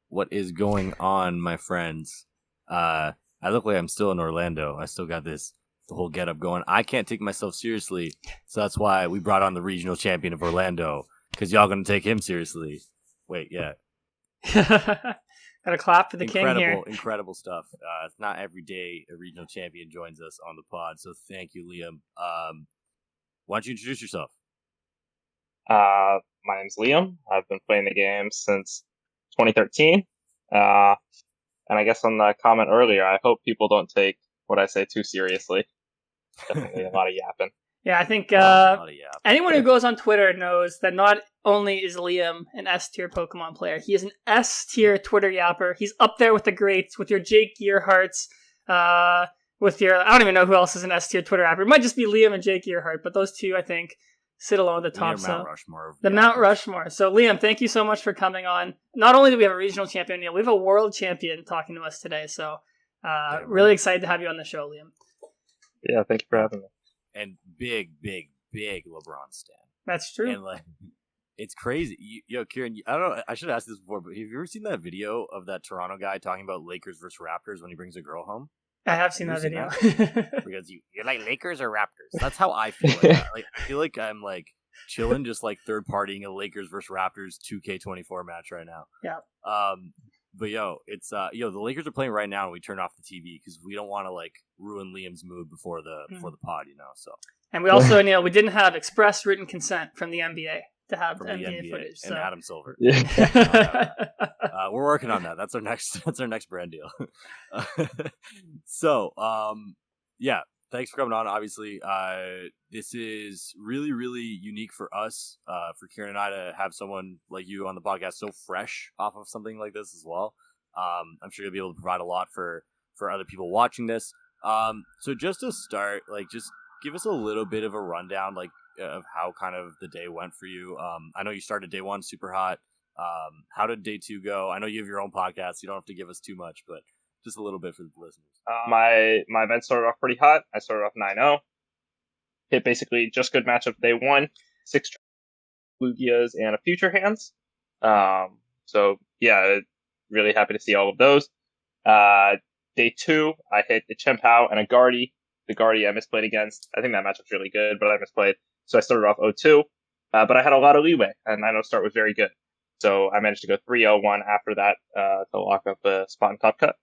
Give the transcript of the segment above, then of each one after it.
What is going on, my friends? I look like I'm still in Orlando. I still got the whole get up going. I can't take myself seriously, so that's why we brought on the regional champion of Orlando, because y'all gonna take him seriously. Wait, yeah. Gotta clap for the king here. Incredible stuff. It's not every day a regional champion joins us on the pod, so thank you, Liam. Why don't you introduce yourself? My name's Liam. I've been playing the game since 2013. And I guess on the comment earlier, I hope people don't take what I say too seriously. Definitely a lot of yapping. Yeah, I think anyone who goes on Twitter knows that not only is Liam an S-tier Pokemon player, he is an S-tier Twitter yapper. He's up there with the greats, with your Jake Gearharts, with your... I don't even know who else is an S-tier Twitter yapper. It might just be Liam and Jake Gearhart, but those two, I think, sit alone at the top. Mount Rushmore. The Mount Rushmore. So, Liam, thank you so much for coming on. Not only do we have a regional champion, Neil, we have a world champion talking to us today. So, really excited to have you on the show, Liam. Yeah, thank you for having me. And big LeBron stan. That's true. And it's crazy. Yo, Ciaran, I don't know. I should have asked this before, but have you ever seen that video of that Toronto guy talking about Lakers versus Raptors when he brings a girl home? I have seen that video. Because you're like Lakers or Raptors. That's how I feel. I feel like I'm chilling, just third partying a Lakers versus Raptors 2K24 match right now. Yeah. But it's the Lakers are playing right now, and we turned off the TV because we don't want to ruin Liam's mood before the pod, So. And we also, Neil, we didn't have express written consent from the NBA to have NBA footage. And Adam Silver. Yeah. We're working on that. That's our next brand deal. So, thanks for coming on. Obviously, this is really, really unique for us, for Ciaran and I to have someone like you on the podcast so fresh off of something like this as well. I'm sure you'll be able to provide a lot for other people watching this. So just to start, just give us a little bit of a rundown, of how kind of the day went for you. I know you started day one super hot. How did day two go? I know you have your own podcast. You don't have to give us too much, but just a little bit for the listeners. My event started off pretty hot. I started off 9-0. Hit basically just good matchup day one. 6 Lugias and a Future Hands. So yeah, really happy to see all of those. Day two, I hit a Chempao and a Guardy. The Guardy I misplayed against. I think that matchup's really good, but I misplayed. So I started off 0-2. But I had a lot of leeway, and 9-0 start was very good. So I managed to go 3-0-1 after that to lock up a spot in Top Cut.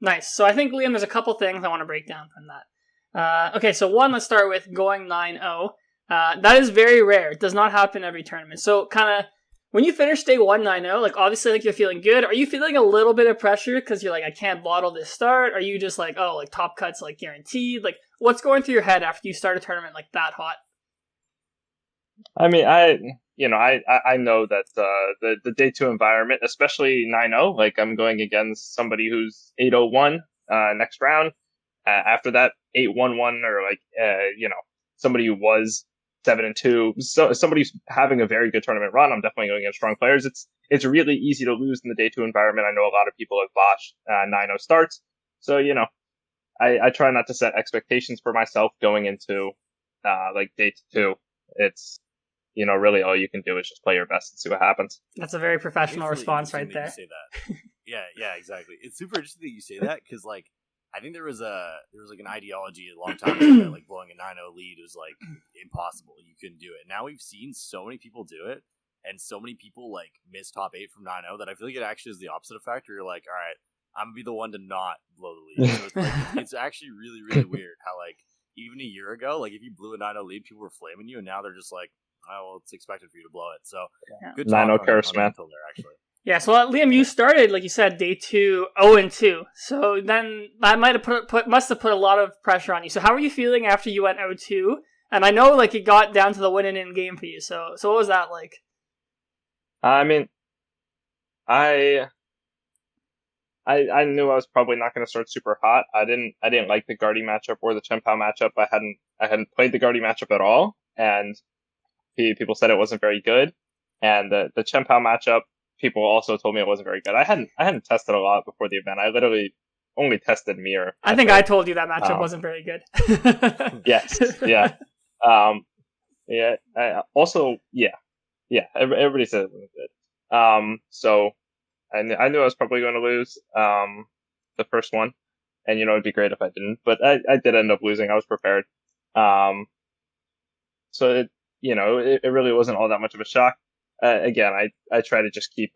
Nice. So I think, Liam, there's a couple things I want to break down from that. Okay, so one, let's start with going 9-0. That is very rare. It does not happen every tournament. So kind of, when you finish day 1 9-0, obviously, you're feeling good. Are you feeling a little bit of pressure because you're I can't bottle this start? Are you just Top Cut's guaranteed? What's going through your head after you start a tournament that hot? I mean, I know that the day two environment, especially 9-0, I'm going against somebody who's 8-0-1 next round. After that, 8-1-1, or somebody who was 7-2. So somebody who's having a very good tournament run. I'm definitely going against strong players. It's really easy to lose in the day two environment. I know a lot of people have botched 9-0 starts, so I try not to set expectations for myself going into day two. It's really all you can do is just play your best and see what happens. That's a very professional response right there. You say that. Yeah, exactly. It's super interesting that you say that because I think there was an ideology a long time ago that blowing a 9-0 lead was impossible. You couldn't do it. Now we've seen so many people do it, and so many people miss top 8 from 9-0 that I feel like it actually is the opposite effect. Where you're all right, I'm gonna be the one to not blow the lead. So it's actually really, really weird how even a year ago, if you blew a 9-0 lead, people were flaming you, and now they're just oh, well, it's expected for you to blow it. So good 9-0 curse, man. There, actually. Yeah, so Liam, you started, like you said, day 2, 0-2. So then that must have put a lot of pressure on you. So how were you feeling after you went 0-2? And I know it got down to the winning in game for you. So what was that like? I mean, I knew I was probably not going to start super hot. I didn't like the Guardy matchup or the Chempao matchup. I hadn't played the Guardy matchup at all, and people said it wasn't very good. And the Chempao matchup, people also told me it wasn't very good. I hadn't tested a lot before the event. I literally only tested Mirror. I think I told you that matchup wasn't very good. Yes, yeah. Yeah. Also, yeah. Everybody said it wasn't good. So I knew I was probably going to lose the first one, and it'd be great if I didn't, but I did end up losing. I was prepared. Um, so it really wasn't all that much of a shock. Again, I try to just keep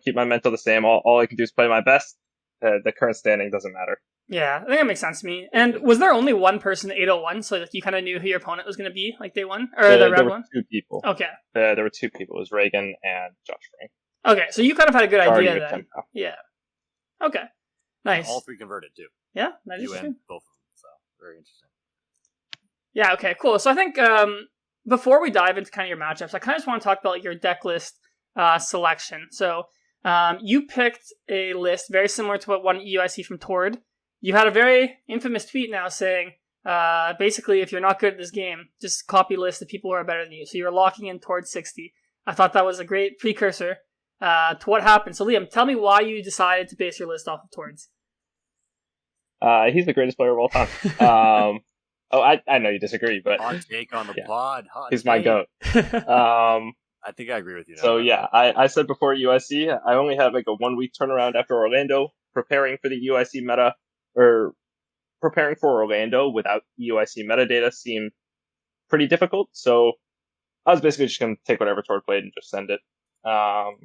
keep my mental the same. All I can do is play my best. The current standing doesn't matter. Yeah, I think that makes sense to me. And was there only one person 801, so you kind of knew who your opponent was going to be, like day one? Or the red there were one? two people. Okay. There were two people. It was Reagan and Josh Frank. Okay, so you kind of had a good idea then. Yeah. Okay. Nice. All three converted too. Yeah, that is true. true. Both of them, so very interesting. Yeah, okay, cool. So I think before we dive into kind of your matchups, I kind of just want to talk about your deck list selection. So you picked a list very similar to what one EUIC from Tord. You had a very infamous tweet now saying, basically, if you're not good at this game, just copy a list of people who are better than you. So you're locking in Tord 60. I thought that was a great precursor to what happened. So Liam, tell me why you decided to base your list off of Tord's. He's the greatest player of all time. I know you disagree, but hot take on the pod. He's my goat. I think I agree with you. So yeah, I said before UIC, I only had like a 1 week turnaround after Orlando, preparing for the UIC meta, or preparing for Orlando without UIC metadata seemed pretty difficult. So I was basically just going to take whatever Tord played and just send it. And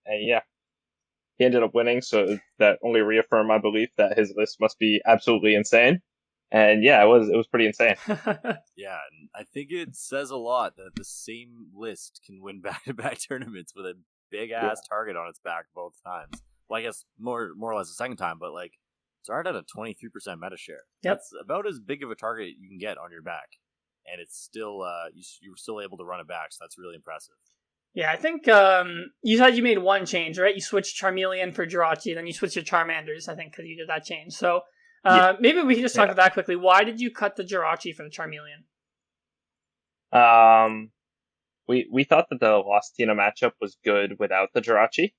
yeah, he ended up winning. So that only reaffirmed my belief that his list must be absolutely insane. And yeah, it was pretty insane. Yeah, and I think it says a lot that the same list can win back-to-back tournaments with a big-ass target on its back both times. Well, I guess more or less the second time, but like, Zard had a 23% meta share. Yep. That's about as big of a target you can get on your back. And it's still, you were still able to run it back, so that's really impressive. Yeah, I think you said you made one change, right? You switched Charmeleon for Jirachi, then you switched your Charmanders, I think, because you did that change. So maybe we can just talk about that quickly. Why did you cut the Jirachi for the Charmeleon? We thought that the Lost Tina matchup was good without the Jirachi,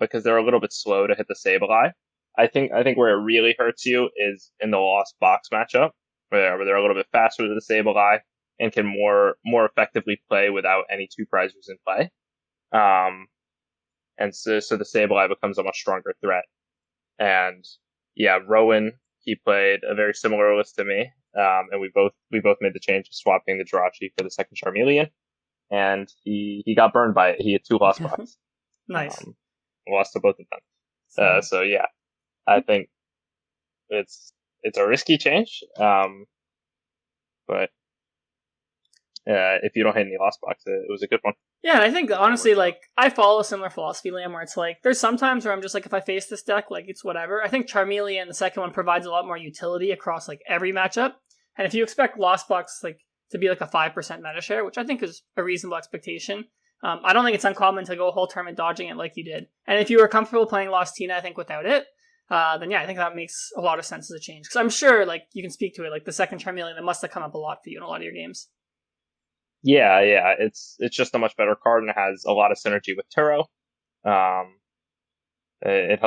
because they're a little bit slow to hit the Sableye. I think where it really hurts you is in the Lost Box matchup, where they're a little bit faster than the Sableye and can more effectively play without any two prizers in play. And so the Sableye becomes a much stronger threat. And yeah, Rowan, he played a very similar list to me. And we both made the change of swapping the Jirachi for the second Charmeleon. And he got burned by it. He had 2 Lost Box. Nice. Lost to both of them. So yeah, I think it's a risky change. But if you don't hit any Lost Box, it was a good one. Yeah, and I think honestly, like, I follow a similar philosophy, Liam, where it's like, there's some times where I'm just like, if I face this deck, like, it's whatever. I think Charmeleon, the second one, provides a lot more utility across, like, every matchup. And if you expect Lost Box, like, to be like a 5% meta share, which I think is a reasonable expectation, I don't think it's uncommon to go a whole tournament dodging it like you did. And if you were comfortable playing Lost Tina, I think, without it, then yeah, I think that makes a lot of sense as a change. Because I'm sure, like, you can speak to it, like, the second Charmeleon, that must have come up a lot for you in a lot of your games. Yeah, it's just a much better card, and it has a lot of synergy with Turo. It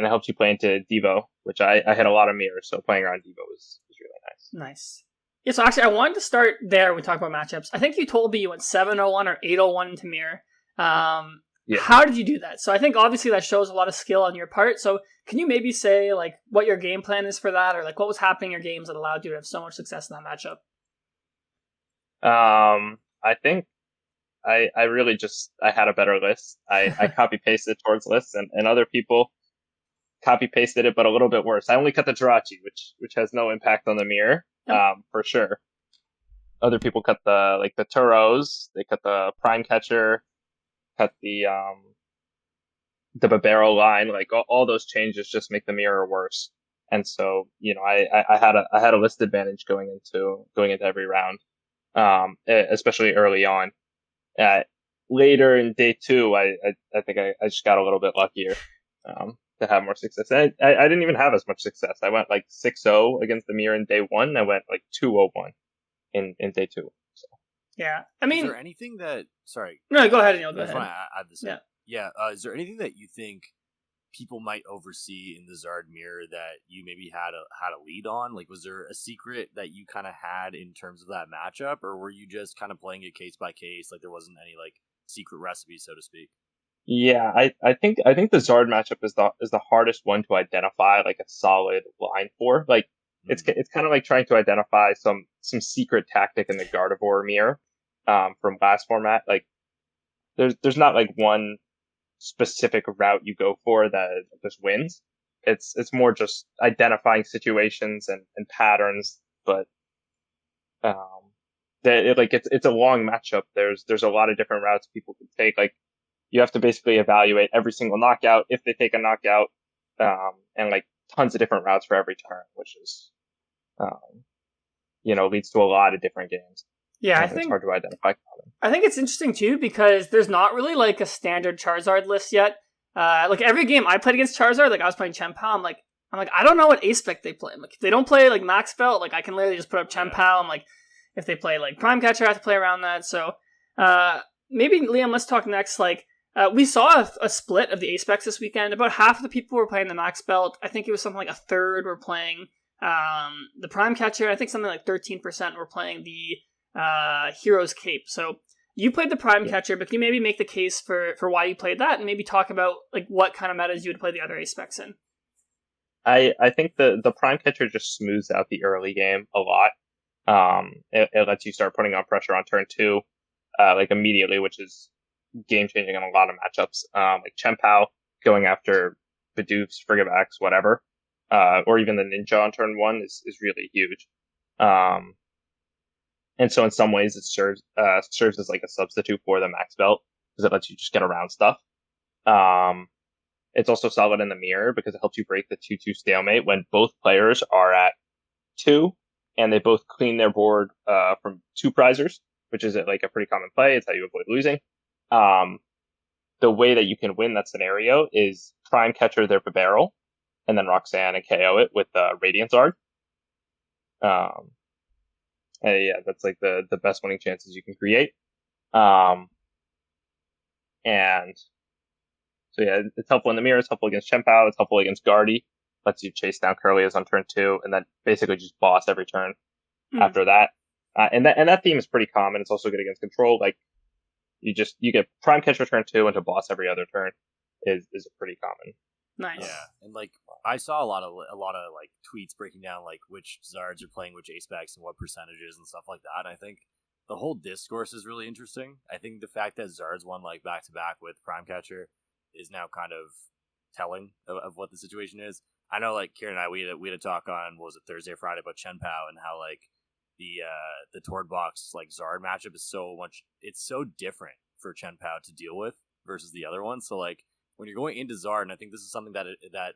helps you play into Devo, which I hit a lot of mirrors, so playing around Devo was really nice. Nice. Yeah, so actually, I wanted to start there when we talk about matchups. I think you told me you went 701 or 801 into mirror. How did you do that? So I think obviously that shows a lot of skill on your part. So can you maybe say like what your game plan is for that, or like what was happening in your games that allowed you to have so much success in that matchup? I think I really I had a better list. I copy pasted towards lists, and other people copy pasted it, but a little bit worse. I only cut the Jirachi, which has no impact on the mirror, for sure. Other people cut the Turos, they cut the Prime Catcher, cut the Babero line, like all those changes just make the mirror worse. And so, I had a list advantage going into every round. Especially early on. Later in day 2, I think I just got a little bit luckier to have more success. I didn't even have as much success. I went like 6-0 against the mirror in day 1. I went like 2-0-1 in day 2. So. Yeah, I mean, is there anything that? Sorry, no, go ahead, Aneil. Go ahead. Add this. Yeah. Is there anything that you think people might oversee in the Zard mirror that you maybe had a lead on? Like, was there a secret that you kind of had in terms of that matchup, or were you just kind of playing it case by case, like there wasn't any like secret recipe, so to speak? Yeah, I think the Zard matchup is the hardest one to identify like a solid line for. Like Mm. it's kind of like trying to identify some secret tactic in the Gardevoir mirror from last format. Like there's not like one specific route you go for that just wins. It's more just identifying situations and patterns, but um like it's a long matchup. There's a lot of different routes people can take. Like you have to basically evaluate every single knockout if they take a knockout, and like tons of different routes for every turn, which is um, leads to a lot of different games, Yeah, and it's hard to identify. I think it's interesting too because there's not really like a standard Charizard list yet. Like every game I played against Charizard, like I was playing Chien-Pao, I'm like I don't know what A spec they play. Like if they don't play like Max Belt, like I can literally just put up Chien-Pao. I'm like if they play like Prime Catcher, I have to play around that. So maybe Liam, let's talk next. Like we saw a split of the A specs this weekend. About half of the people were playing the Max Belt. I think it was something like a third were playing the Prime Catcher. I think something like 13% were playing the Hero's Cape. So you played the Prime Yeah. Catcher, but can you maybe make the case for why you played that, and maybe talk about like what kind of metas you would play the other A specs in? I think the Prime Catcher just smooths out the early game a lot. It lets you start putting on pressure on turn two, like immediately, which is game changing in a lot of matchups. Like Chien-Pao going after Bidoofs, Frigibax, whatever, or even the Ninja on turn one is really huge. Um, and so in some ways it serves as like a substitute for the Max Belt because it lets you just get around stuff. Um, it's also solid in the mirror because it helps you break the 2-2 stalemate when both players are at 2 and they both clean their board from 2 prizers, which is like a pretty common play. It's how you avoid losing. Um, the way that you can win that scenario is Prime Catcher their barrel, and then Roxanne and KO it with Radiant Zard. And yeah, that's like the best winning chances you can create. Um, and so yeah, it's helpful in the mirror. It's helpful against Chien-Pao. It's helpful against Guardy. Lets you chase down Curlias on turn 2, and then basically just boss every turn after that. And that theme is pretty common. It's also good against control. Like you get Prime Catcher turn 2 and to boss every other turn is a pretty common. Nice. Yeah, and like I saw a lot of like tweets breaking down like which Zards are playing which ace backs and what percentages and stuff like that. And I think the whole discourse is really interesting. I think the fact that Zards won like back to back with Prime Catcher is now kind of telling of what the situation is. I know like Ciaran and I we had a talk on what was it Thursday or Friday about Chien-Pao and how like the Tord Box like Zard matchup is it's so different for Chien-Pao to deal with versus the other one. So like when you're going into Zard, and I think this is something that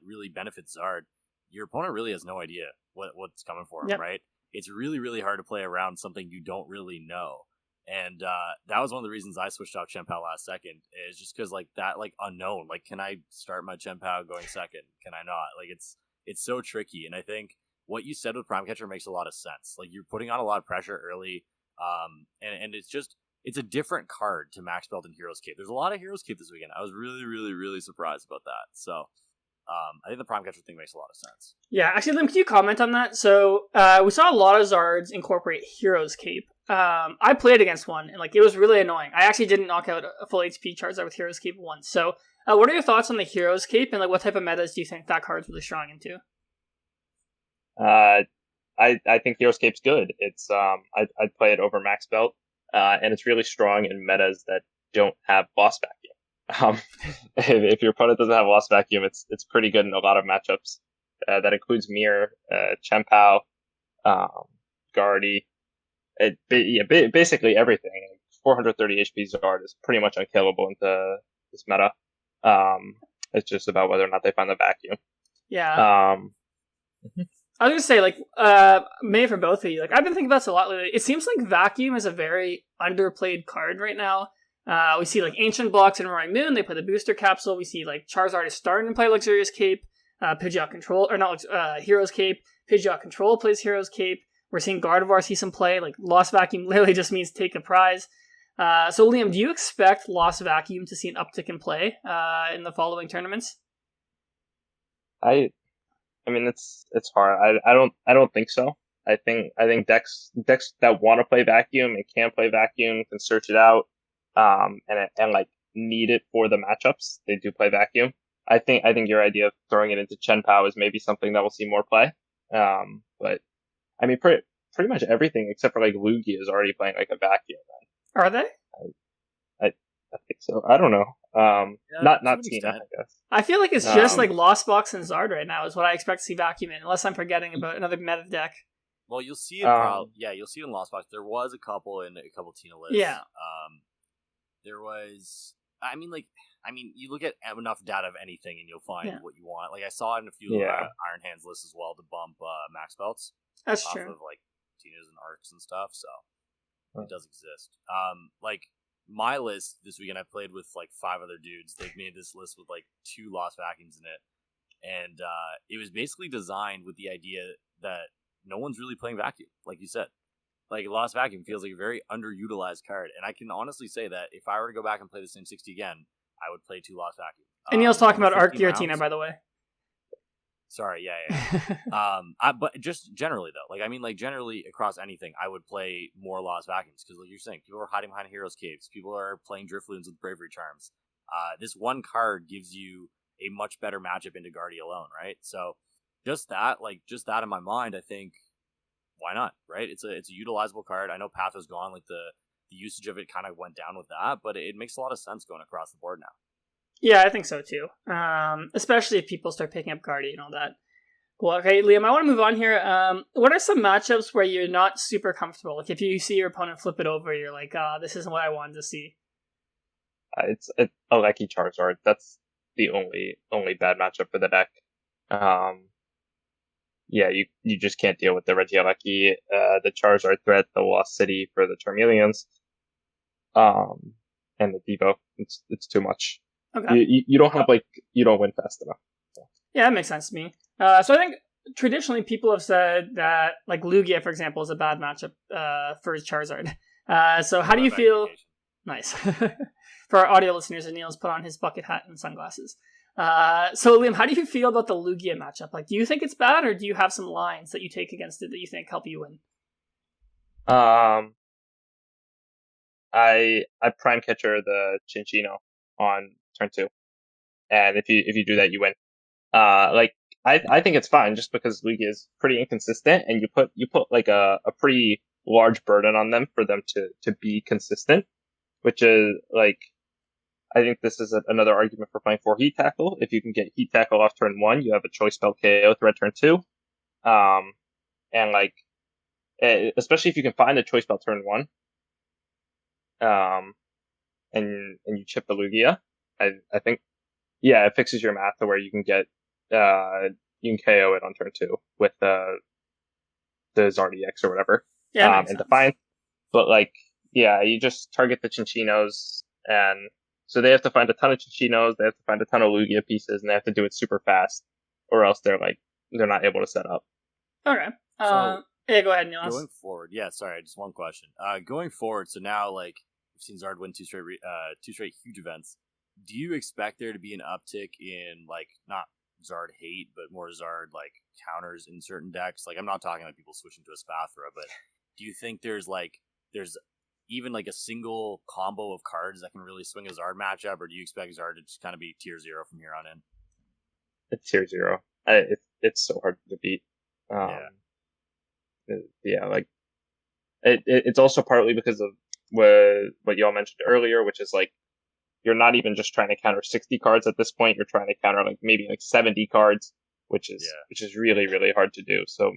really benefits Zard, your opponent really has no idea what's coming for him, Yep. right? It's really, really hard to play around something you don't really know. And that was one of the reasons I switched out Chien-Pao last second, is just because like that like unknown. Like, can I start my Chien-Pao going second? Can I not? Like it's so tricky. And I think what you said with Prime Catcher makes a lot of sense. Like you're putting on a lot of pressure early, and it's a different card to Max Belt and Heroes Cape. There's a lot of Heroes Cape this weekend. I was really, really, really surprised about that. So I think the Prime Catcher thing makes a lot of sense. Yeah, actually, Lim, can you comment on that? So we saw a lot of Zards incorporate Hero's Cape. I played against one, and like it was really annoying. I actually didn't knock out a full HP Charizard with Hero's Cape once. So what are your thoughts on the Hero's Cape, and like what type of metas do you think that card's really strong into? I think Hero's Cape's good. It's I'd play it over Max Belt, and it's really strong in metas that don't have Boss Vacuum. If your opponent doesn't have Lost Vacuum, it's pretty good in a lot of matchups. That includes Mirror, Chien-Pao, Guardy, basically everything. 430 HP Zard is pretty much unkillable into this meta. It's just about whether or not they find the vacuum. Yeah. I was gonna say, like, maybe for both of you, like, I've been thinking about this a lot lately. It seems like Vacuum is a very underplayed card right now. We see, like, Ancient Blocks and Roaring Moon, they play the Booster Capsule. We see, like, Charizard is starting to play Luxurious Cape. Pidgeot Control, or not, Hero's Cape. Pidgeot Control plays Hero's Cape. We're seeing Gardevoir see some play. Like, Lost Vacuum literally just means take a prize. So, Liam, do you expect Lost Vacuum to see an uptick in play in the following tournaments? I mean, it's hard. I don't think so. I think decks that want to play Vacuum and can play Vacuum can search it out. And like need it for the matchups, they do play vacuum. I think your idea of throwing it into Chen Pao is maybe something that we'll see more play. But I mean, pretty much everything except for like Lugia is already playing like a vacuum. Are they? I think so. I don't know. Not Tina, I guess. I feel like it's just like Lost Box and Zard right now is what I expect to see vacuum in, unless I'm forgetting about another meta deck. Well, you'll see it. You'll see it in Lost Box. There was a couple in a couple Tina lists. Yeah. There was. I mean, you look at enough data of anything, and you'll find what you want. Like I saw it in a few Iron Hands lists as well to bump max belts. That's off true. Of like Tinas and arcs and stuff. So it does exist. Like my list this weekend, I played with like 5 other dudes. They made this list with like 2 Lost Vacuums in it, and it was basically designed with the idea that no one's really playing vacuum, like you said. Like Lost Vacuum feels like a very underutilized card, and I can honestly say that if I were to go back and play the same 60 again, I would play 2 Lost Vacuum. And Neil's talking about Arc Giratina, by the way. Sorry, yeah. But just generally though, like I mean, like generally across anything, I would play more Lost Vacuums because, like you're saying, people are hiding behind Heroes Caves. People are playing Drifloons with Bravery Charms. This one card gives you a much better matchup into Guardy alone, right? So just that in my mind, I think why not, right? It's a utilizable card. I know Path is gone, like the usage of it kind of went down with that, but it makes a lot of sense going across the board now. Yeah, I think so too. Especially if people start picking up Guardy and all that. Well, okay, Liam, I want to move on here. What are some matchups where you're not super comfortable? Like if you see your opponent flip it over, you're like, this isn't what I wanted to see. It's a Lucky Charizard. That's the only bad matchup for the deck. Yeah, you just can't deal with the Regieleki, the Charizard threat, the Lost City for the Charmeleons, and the Devo. It's too much. Okay. You don't have you don't win fast enough. So. Yeah, that makes sense to me. So I think traditionally people have said that like Lugia, for example, is a bad matchup for Charizard. So how do you feel? Nice. For our audio listeners, Aneil's put on his bucket hat and sunglasses. So Liam, how do you feel about the Lugia matchup? Like, do you think it's bad, or do you have some lines that you take against it that you think help you win? I prime catcher the Chinchino on turn 2, and if you do that, you win. I think it's fine just because Lugia is pretty inconsistent, and you put like a pretty large burden on them for them to be consistent, which is like. I think this is another argument for playing 4 Heat Tackle. If you can get Heat Tackle off turn 1, you have a Choice Spell KO threat turn 2. And like, especially if you can find a Choice Spell turn 1, and you chip the Lugia, I think, yeah, it fixes your math to where you can get, you can KO it on turn 2 with the Zard EX or whatever. Yeah, and Defiant. But like, yeah, you just target the Chinchinos, and so they have to find a ton of Chinchinos, they have to find a ton of Lugia pieces, and they have to do it super fast, or else they're not able to set up. Okay. Yeah, go ahead, Neil. Going forward, just one question. Going forward, so now like we've seen Zard win two straight huge events. Do you expect there to be an uptick in like not Zard hate, but more Zard like counters in certain decks? Like I'm not talking about people switching to a Spathra, but do you think there's even like a single combo of cards that can really swing a Zard matchup, or do you expect Zard to just kind of be tier 0 from here on in? It's tier 0. It's so hard to beat. Like it's also partly because of what y'all mentioned earlier, which is like you're not even just trying to counter 60 cards at this point. You're trying to counter like maybe like 70 cards, which is really, really hard to do. So,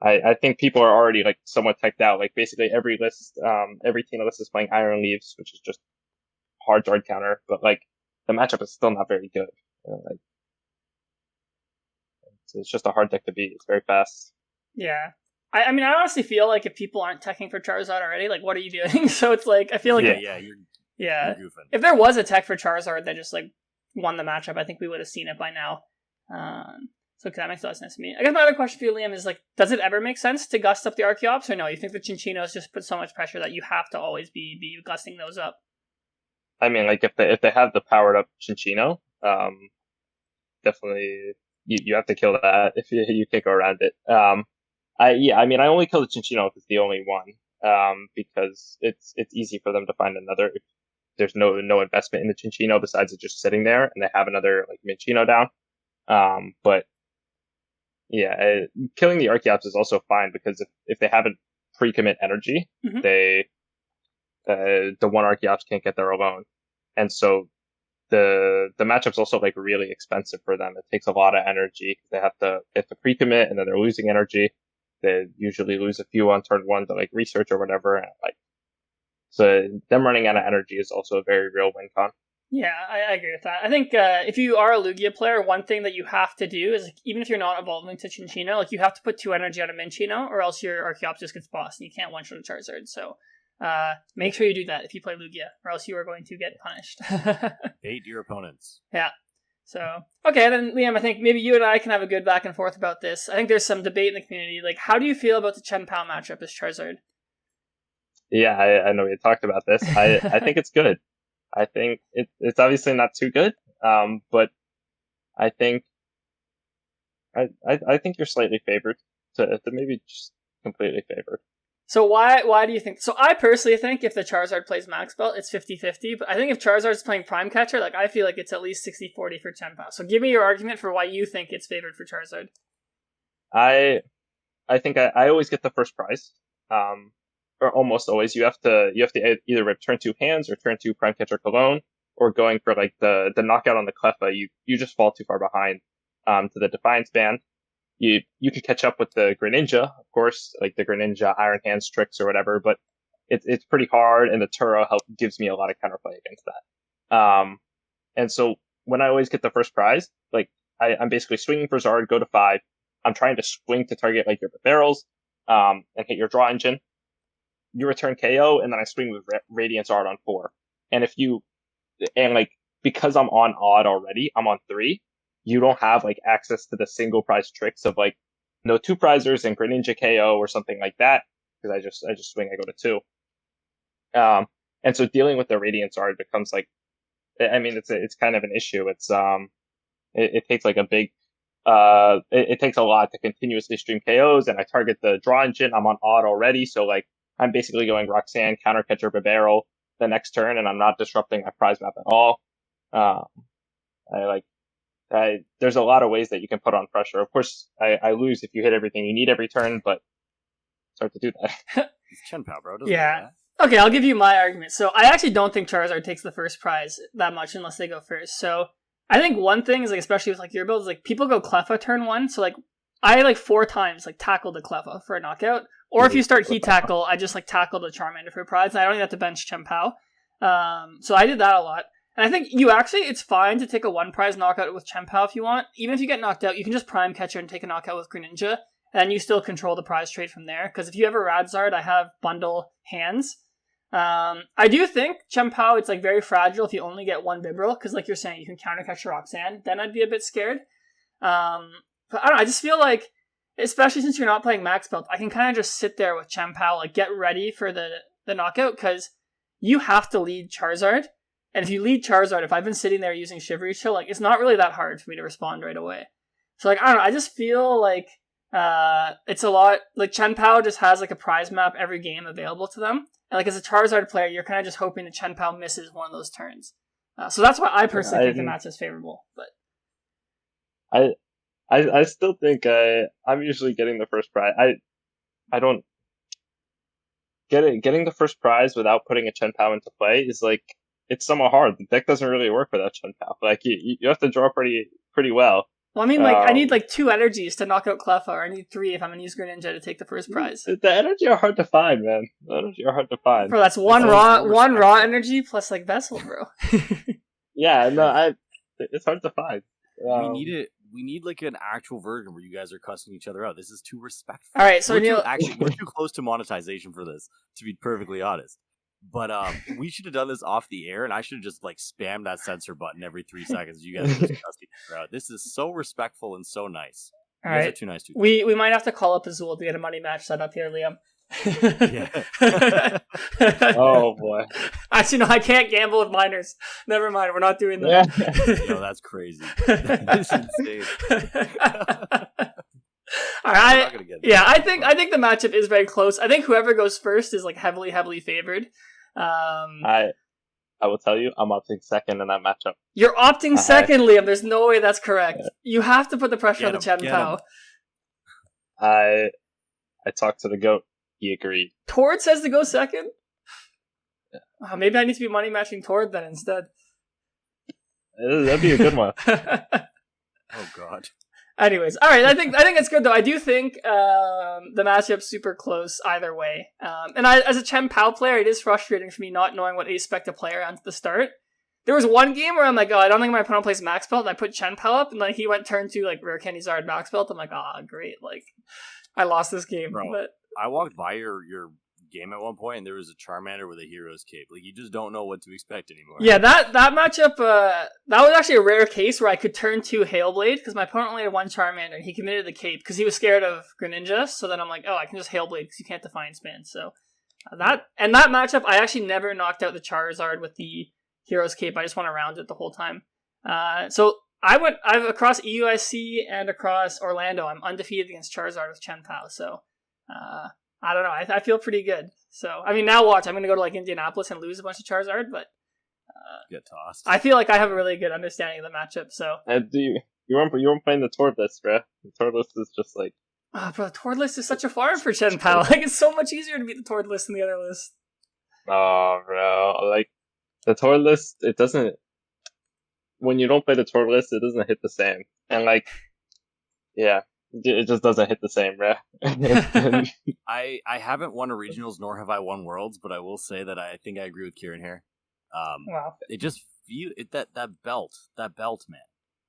I think people are already like somewhat teched out. Like basically every list, every Tina list is playing Iron Leaves, which is just hard Zard counter, but like the matchup is still not very good. It's just a hard deck to beat. It's very fast. Yeah. I mean, I honestly feel like if people aren't teching for Charizard already, like, what are you doing? So it's like, I feel like... You're goofing. If there was a tech for Charizard that just, like, won the matchup, I think we would have seen it by now. So that makes a lot of sense to me. I guess my other question for you, Liam, is, like, does it ever make sense to gust up the Archeops, or no? You think the Chinchinos just put so much pressure that you have to always be gusting those up? I mean, like, if they have the powered up Chinchino, definitely... You have to kill that if you can't go around it. I only kill the Chinchino if it's the only one, because it's easy for them to find another. there's no investment in the Cinccino besides it just sitting there, and they have another like Minccino down. But yeah, killing the Archeops is also fine because if they haven't pre-commit energy, they the one Archeops can't get there alone, and so the matchup's also like really expensive for them. It takes a lot of energy. They have to pre-commit, and then they're losing energy. They usually lose a few on turn one to like research or whatever, and like so them running out of energy is also a very real win con. Yeah, I agree with that. I think if you are a Lugia player, one thing that you have to do is, like, even if you're not evolving to Cinccino, like you have to put 2 energy on a Minccino, or else your Archeops just gets bossed and you can't one-shot a Charizard. So make sure you do that if you play Lugia, or else you are going to get punished. Bait your opponents. Yeah. So, okay, then Liam, I think maybe you and I can have a good back and forth about this. I think there's some debate in the community. Like, how do you feel about the Chen Pao matchup as Charizard? Yeah, I know we had talked about this. I think it's good. I think it's obviously not too good, but I think I think you're slightly favored to maybe just completely favored. So why do you think? So I personally think if the Charizard plays Max Belt, it's 50-50, but I think if Charizard's playing Prime Catcher, like I feel like it's at least 60-40 for Chen Pao. So give me your argument for why you think it's favored for Charizard. I think I always get the first prize. Or almost always, you have to either rip turn 2 hands or turn 2 Prime Catcher Cologne, or going for like the knockout on the Cleffa, you just fall too far behind to the Defiance ban. You can catch up with the Greninja, of course, like the Greninja Iron Hands tricks or whatever, but it's pretty hard, and the Turo gives me a lot of counterplay against that. And so when I always get the first prize, like I'm basically swinging for Zard, go to 5. I'm trying to swing to target like your barrels, and hit your draw engine. You return KO, and then I swing with Radiant Zard on 4. And because I'm on odd already, I'm on 3. You don't have like access to the single prize tricks of like no 2 prizers and Greninja KO or something like that, because I just swing, I go to 2. And so dealing with the Radiant Zard becomes like, I mean, it's kind of an issue. It's it takes like a big it takes a lot to continuously stream KOs, and I target the draw engine. I'm on odd already, so like I'm basically going Roxanne, counter catcher, barrel the next turn, and I'm not disrupting my prize map at all. There's a lot of ways that you can put on pressure. Of course, I lose if you hit everything you need every turn, but it's hard to do that. It's Chen Pao, bro. Yeah. Okay, I'll give you my argument. So I actually don't think Charizard takes the first prize that much unless they go first. So I think one thing is, like, especially with like your builds, like people go Cleffa turn 1. So like I like 4 times like tackle the Cleffa for a knockout. Or if you start Heat Tackle, I just like tackle the Charmander for a prize, and I don't even have to bench Chen Pao. So I did that a lot. And I think it's fine to take a 1 prize knockout with Chen Pao if you want. Even if you get knocked out, you can just Prime Catcher and take a knockout with Greninja, and you still control the prize trade from there. Because if you have a Radzard, I have bundle hands. I do think Chen Pao, it's like very fragile if you only get 1 Bibarel, because like you're saying, you can counter catch Roxanne. Then I'd be a bit scared. But I don't know, I just feel like, especially since you're not playing Max Belt, I can kind of just sit there with Chen Pao, like get ready for the knockout, because you have to lead Charizard. And if you lead Charizard, if I've been sitting there using Shivery Chill, like it's not really that hard for me to respond right away. So like, I don't know, I just feel like it's a lot, like Chen Pao just has like a prize map every game available to them. And like as a Charizard player, you're kind of just hoping that Chen Pao misses one of those turns. So that's why I personally think the match is favorable. But I still think I'm usually getting the first prize. I don't getting the first prize without putting a Chen Pao into play is like, it's somewhat hard. The deck doesn't really work without Chen Pao. Like you have to draw pretty well. Well, I mean, like I need like 2 energies to knock out Cleffa, or I need 3 if I'm gonna use Greninja to take the first prize. The energy are hard to find, man. The energy are hard to find. Bro, that's one raw energy plus like Vessel, bro. Yeah, no, it's hard to find. We need like an actual version where you guys are cussing each other out. This is too respectful. All right, so we're too close to monetization for this, to be perfectly honest. But we should have done this off the air, and I should have just like spammed that censor button every 3 seconds. You guys are just cussing each other out. This is so respectful and so nice. You guys are too nice to we might have to call up Azul to get a money match set up here, Liam. Yeah. Oh boy. Actually, no, I can't gamble with minors. Never mind, we're not doing that. No, that's crazy. That's insane. All right. Yeah, I think the matchup is very close. I think whoever goes first is like heavily favored. I I will tell you, I'm opting second in that matchup. You're opting second, Liam. There's no way that's correct. You have to put the pressure on the Chen Pao. I talked to the GOAT. He agreed. Tord says to go second? Yeah. Maybe I need to be money matching Tord then instead. That'd be a good one. Oh God. Anyways, all right. I think it's good though. I do think the matchup's super close either way. And as a Chen Pao player, it is frustrating for me not knowing what ace spec to play around at the start. There was one game where I'm like, oh, I don't think my opponent plays max belt, and I put Chen Pao up, and like he went turn 2 like rare candy Zard max belt. I'm like, great. Like I lost this game. Bro, but I walked by your game at one point, and there was a Charmander with a Hero's Cape. Like, you just don't know what to expect anymore. Yeah, that matchup, that was actually a rare case where I could turn 2 Hailblade, because my opponent only had 1 Charmander, and he committed the Cape, because he was scared of Greninja, so then I'm like, I can just Hailblade, because you can't define spin. So, that matchup, I actually never knocked out the Charizard with the Hero's Cape. I just went around it the whole time. So, I've across EUIC and across Orlando, I'm undefeated against Charizard with Chen Pao, so, I don't know. I feel pretty good. So, I mean, now watch. I'm going to go to like Indianapolis and lose a bunch of Charizard, but get tossed. I feel like I have a really good understanding of the matchup. So, you weren't playing the Tord list, bro. The Tord list is just like, bro, the Tord list is such a farm for Chen Pao. Like, it's so much easier to beat the Tord list than the other list. Oh, bro, like the Tord list, it doesn't. When you don't play the Tord list, it doesn't hit the same, and like, yeah. It just doesn't hit the same, bro. I haven't won a regionals, nor have I won worlds, but I will say that I think I agree with Ciaran here. Wow. It just that belt, man.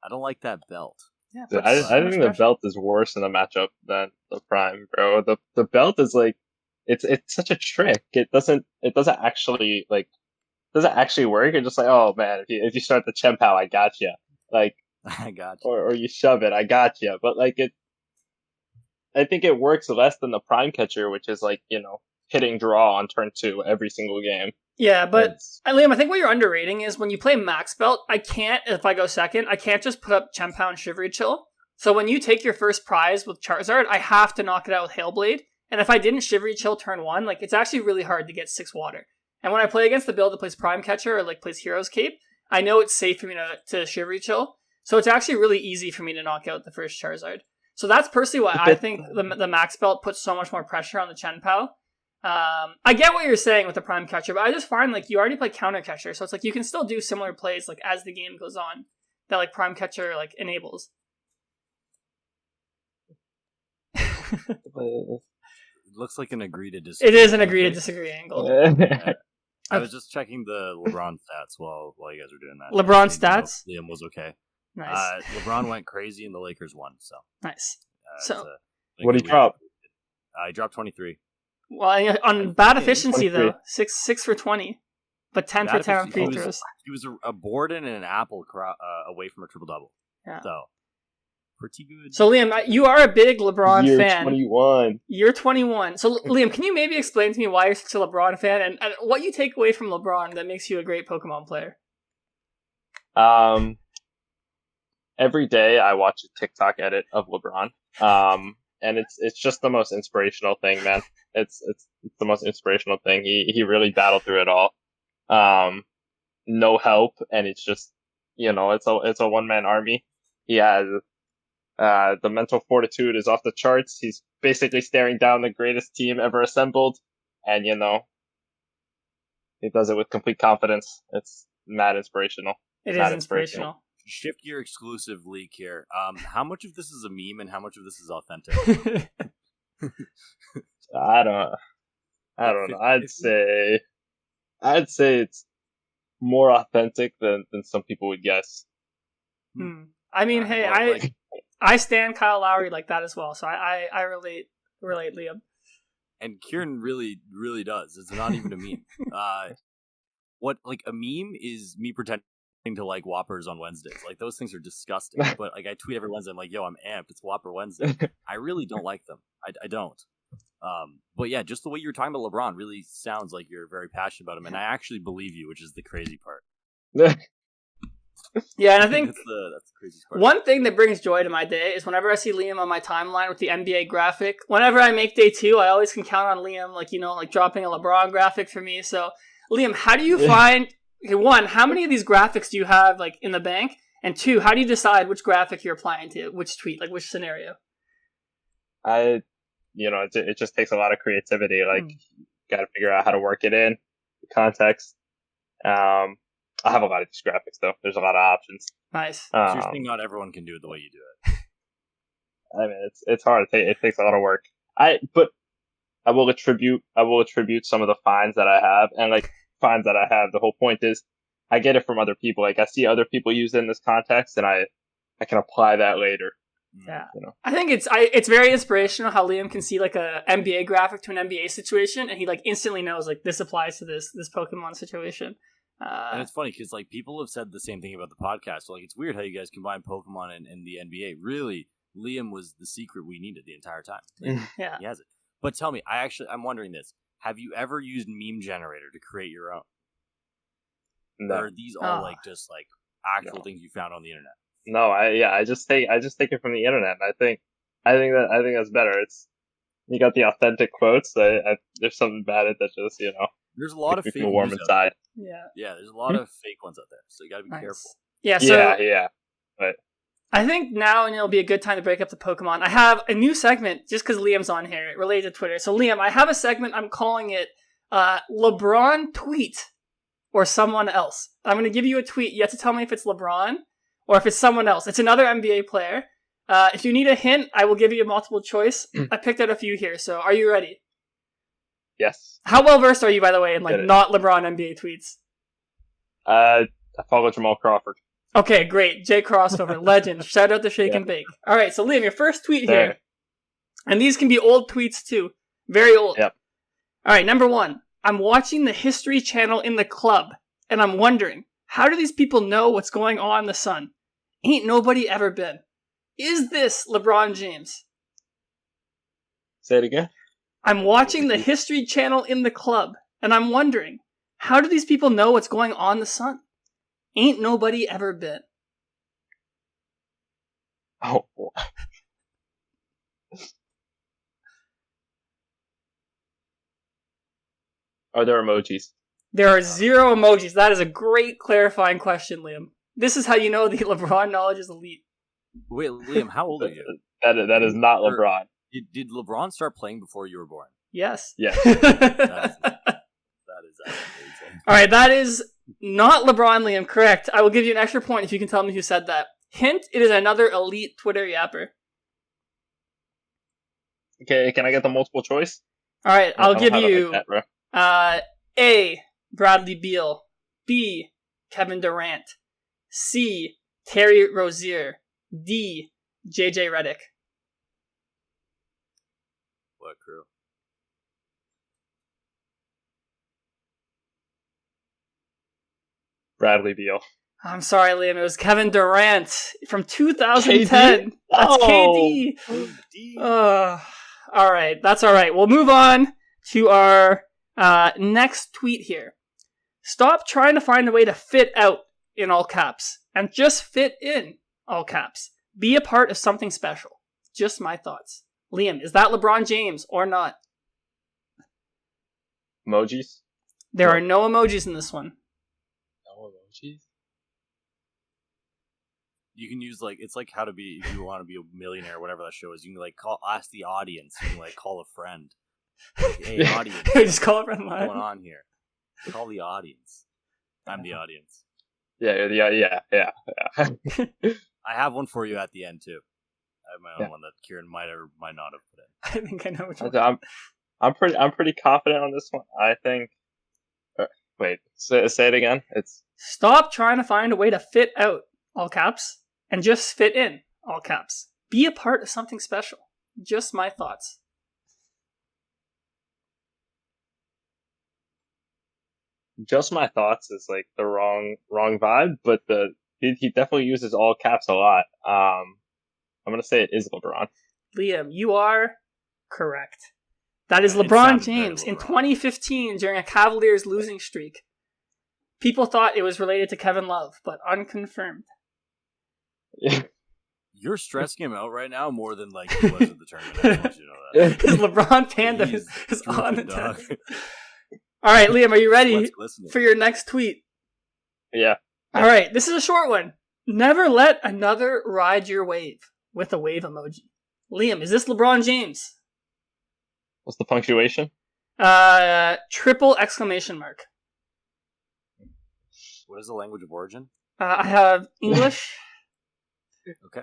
I don't like that belt. Yeah, I think the belt is worse in the matchup than the Prime, bro. The belt is like, it's such a trick. It doesn't actually work. It's just like, oh man, if you start the Chen Pao, I got you. Like, I got you. Or you shove it, I got you. But like I think it works less than the Prime Catcher, which is like, hitting draw on turn 2 every single game. Yeah, but Liam, I think what you're underrating is when you play Max Belt, if I go second, I can't just put up Chen Pao and Shivery Chill. So when you take your first prize with Charizard, I have to knock it out with Hailblade. And if I didn't Shivery Chill turn 1, like it's actually really hard to get 6 water. And when I play against the build that plays Prime Catcher or like plays Hero's Cape, I know it's safe for me to Shivery Chill. So it's actually really easy for me to knock out the first Charizard. So that's personally why I think the Max Belt puts so much more pressure on the Chen Pao. I get what you're saying with the Prime Catcher, but I just find like you already play Counter Catcher, so it's like you can still do similar plays like as the game goes on that like Prime Catcher like enables. It looks like an agree to disagree. It is an agree to disagree angle. I was just checking the LeBron stats while you guys were doing that. LeBron stats? Liam was okay. Nice. LeBron went crazy and the Lakers won. So nice. What did he drop? He dropped 23. Well, on bad efficiency 23. Though, 6 for 20, but 10 for 10 on free throws. He was a board and an apple away from a triple double. Yeah. So pretty good. So Liam, you are a big LeBron fan. 21. You're 21. So Liam, can you maybe explain to me why you're such a LeBron fan and what you take away from LeBron that makes you a great Pokemon player? Every day I watch a TikTok edit of LeBron. And it's just the most inspirational thing, man. It's the most inspirational thing. He really battled through it all. No help, and it's just, it's a one-man army. He has the mental fortitude is off the charts. He's basically staring down the greatest team ever assembled, and he does it with complete confidence. It's mad inspirational. It is inspirational. Shift gear exclusive leak here. How much of this is a meme and how much of this is authentic? I don't know. I'd say it's more authentic than some people would guess. I mean, hey, I stand Kyle Lowry like that as well, so I relate, Liam. And Ciaran really, really does. It's not even a meme. What a meme is me pretending to like Whoppers on Wednesdays. Like, those things are disgusting. But like, I tweet every Wednesday, I'm like, yo, I'm amped. It's Whopper Wednesday. I really don't like them. I don't. But yeah, just the way you're talking about LeBron really sounds like you're very passionate about him, and I actually believe you, which is the crazy part. Yeah, and I think that's the craziest part. One thing that brings joy to my day is whenever I see Liam on my timeline with the NBA graphic. Whenever I make day 2, I always can count on Liam, like dropping a LeBron graphic for me. So, Liam, how do you find okay, one, how many of these graphics do you have like in the bank? And two, how do you decide which graphic you're applying to which tweet, like which scenario? It just takes a lot of creativity. Like, got to figure out how to work it in, the context. I have a lot of these graphics though. There's a lot of options. Nice. So you're saying not everyone can do it the way you do it. I mean, it's hard. It takes a lot of work. But I will attribute some of the finds that I have, and like finds that I have. The whole point is, I get it from other people. Like, I see other people use it in this context, and I can apply that later. Yeah, I think it's very inspirational how Liam can see like a NBA graphic to an NBA situation, and he like instantly knows like this applies to this Pokemon situation. And it's funny because like people have said the same thing about the podcast. So, like, it's weird how you guys combine Pokemon and the NBA. Really, Liam was the secret we needed the entire time. Like, yeah, he has it. But tell me, I'm wondering this: have you ever used Meme Generator to create your own? No. Or are these all like just like actual things you found on the internet? No, I just take it from the internet. And I think that's better. You got the authentic quotes. There's something about it that just there's a lot of fake warm inside. Yeah, there's a lot of fake ones out there, so you got to be careful. Yeah, so yeah. But I think now and it'll be a good time to break up the Pokemon. I have a new segment just because Liam's on here related to Twitter. So Liam, I have a segment. I'm calling it LeBron Tweet or someone else. I'm going to give you a tweet. You have to tell me if it's LeBron or if it's someone else. It's another NBA player. If you need a hint, I will give you a multiple choice. I picked out a few here, so are you ready? Yes. How well versed are you, by the way, in like not LeBron NBA tweets? I follow Jamal Crawford. Okay, great. Jay Crossover, legend. Shout out to Shake and Bake. All right, so Liam, your first tweet here, and these can be old tweets too, very old. Yep. All right, number 1. I'm watching the History Channel in the club, and I'm wondering, how do these people know what's going on in the sun? Ain't nobody ever been. Is this LeBron James? Say it again. I'm watching the History Channel in the club, and I'm wondering, how do these people know what's going on in the sun? Ain't nobody ever been. Oh. Are there emojis? There are 0 emojis. That is a great clarifying question, Liam. This is how you know the LeBron knowledge is elite. Wait, Liam, how old are you? That is not LeBron. Did LeBron start playing before you were born? Yes. Yes. That is amazing. All right, that is not LeBron, Liam. Correct. I will give you an extra point if you can tell me who said that. Hint, it is another elite Twitter yapper. Okay, can I get the multiple choice? All right, I'll give you like that, A, Bradley Beal, B, Kevin Durant, C, Terry Rozier, D, JJ Redick. What crew? Bradley Beal. I'm sorry, Liam. It was Kevin Durant from 2010. KD? That's KD. All right. That's all right. We'll move on to our next tweet here. Stop trying to find a way to fit out in all caps and just fit in all caps. Be a part of something special. Just my thoughts. Liam, is that LeBron James or not? Emojis? There are no emojis in this one. No emojis? You can use it's like how to be, if you want to be a millionaire, whatever that show is, you can ask the audience, you can call a friend. Like, hey, audience. Just call a friend. What's going on here? Call the audience. I'm the audience. Yeah. I have one for you at the end too. I have my own one that Ciaran might or might not have put in. I think I know which one. I'm pretty confident on this one. I think. Wait, say it again. It's stop trying to find a way to fit out, all caps, and just fit in, all caps. Be a part of something special. Just my thoughts. Just my thoughts is like the wrong vibe, but he definitely uses all caps a lot. I'm gonna say it is LeBron. Liam, you are correct. That is LeBron James in 2015 during a Cavaliers losing streak. People thought it was related to Kevin Love, but unconfirmed. You're stressing him out right now more than he was at the tournament. I want you to know that. His LeBron Panda is on the test. All right, Liam, are you ready for your next tweet? Yeah. All right, this is a short one. Never let another ride your wave with a wave emoji. Liam, is this LeBron James? What's the punctuation? Triple exclamation mark. What is the language of origin? I have English. Okay.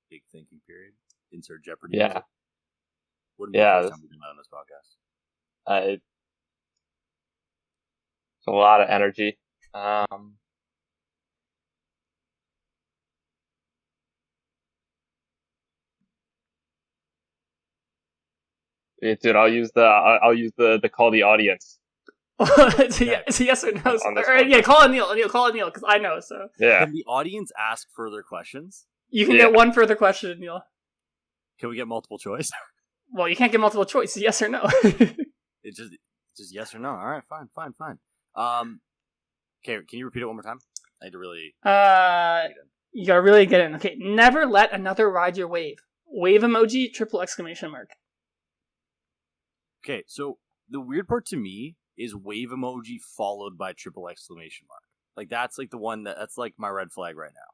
Big thinking period. Insert Jeopardy. Yeah. Music. Wouldn't be the first time we've done that on this podcast. It's a lot of energy. Dude, I'll use the call the audience. It's a yes or no. Yeah, call Aneil. Call Aneil because I know. So yeah. Can the audience ask further questions? You can get one further question, Aneil. Can we get multiple choice? Well, you can't get multiple choice. Yes or no. It's just yes or no. All right, fine. Okay, can you repeat it one more time? I had to really. You gotta really get in. Okay, never let another ride your wave. Wave emoji, triple exclamation mark. Okay, so the weird part to me is wave emoji followed by triple exclamation mark. Like that's like the one that's like my red flag right now.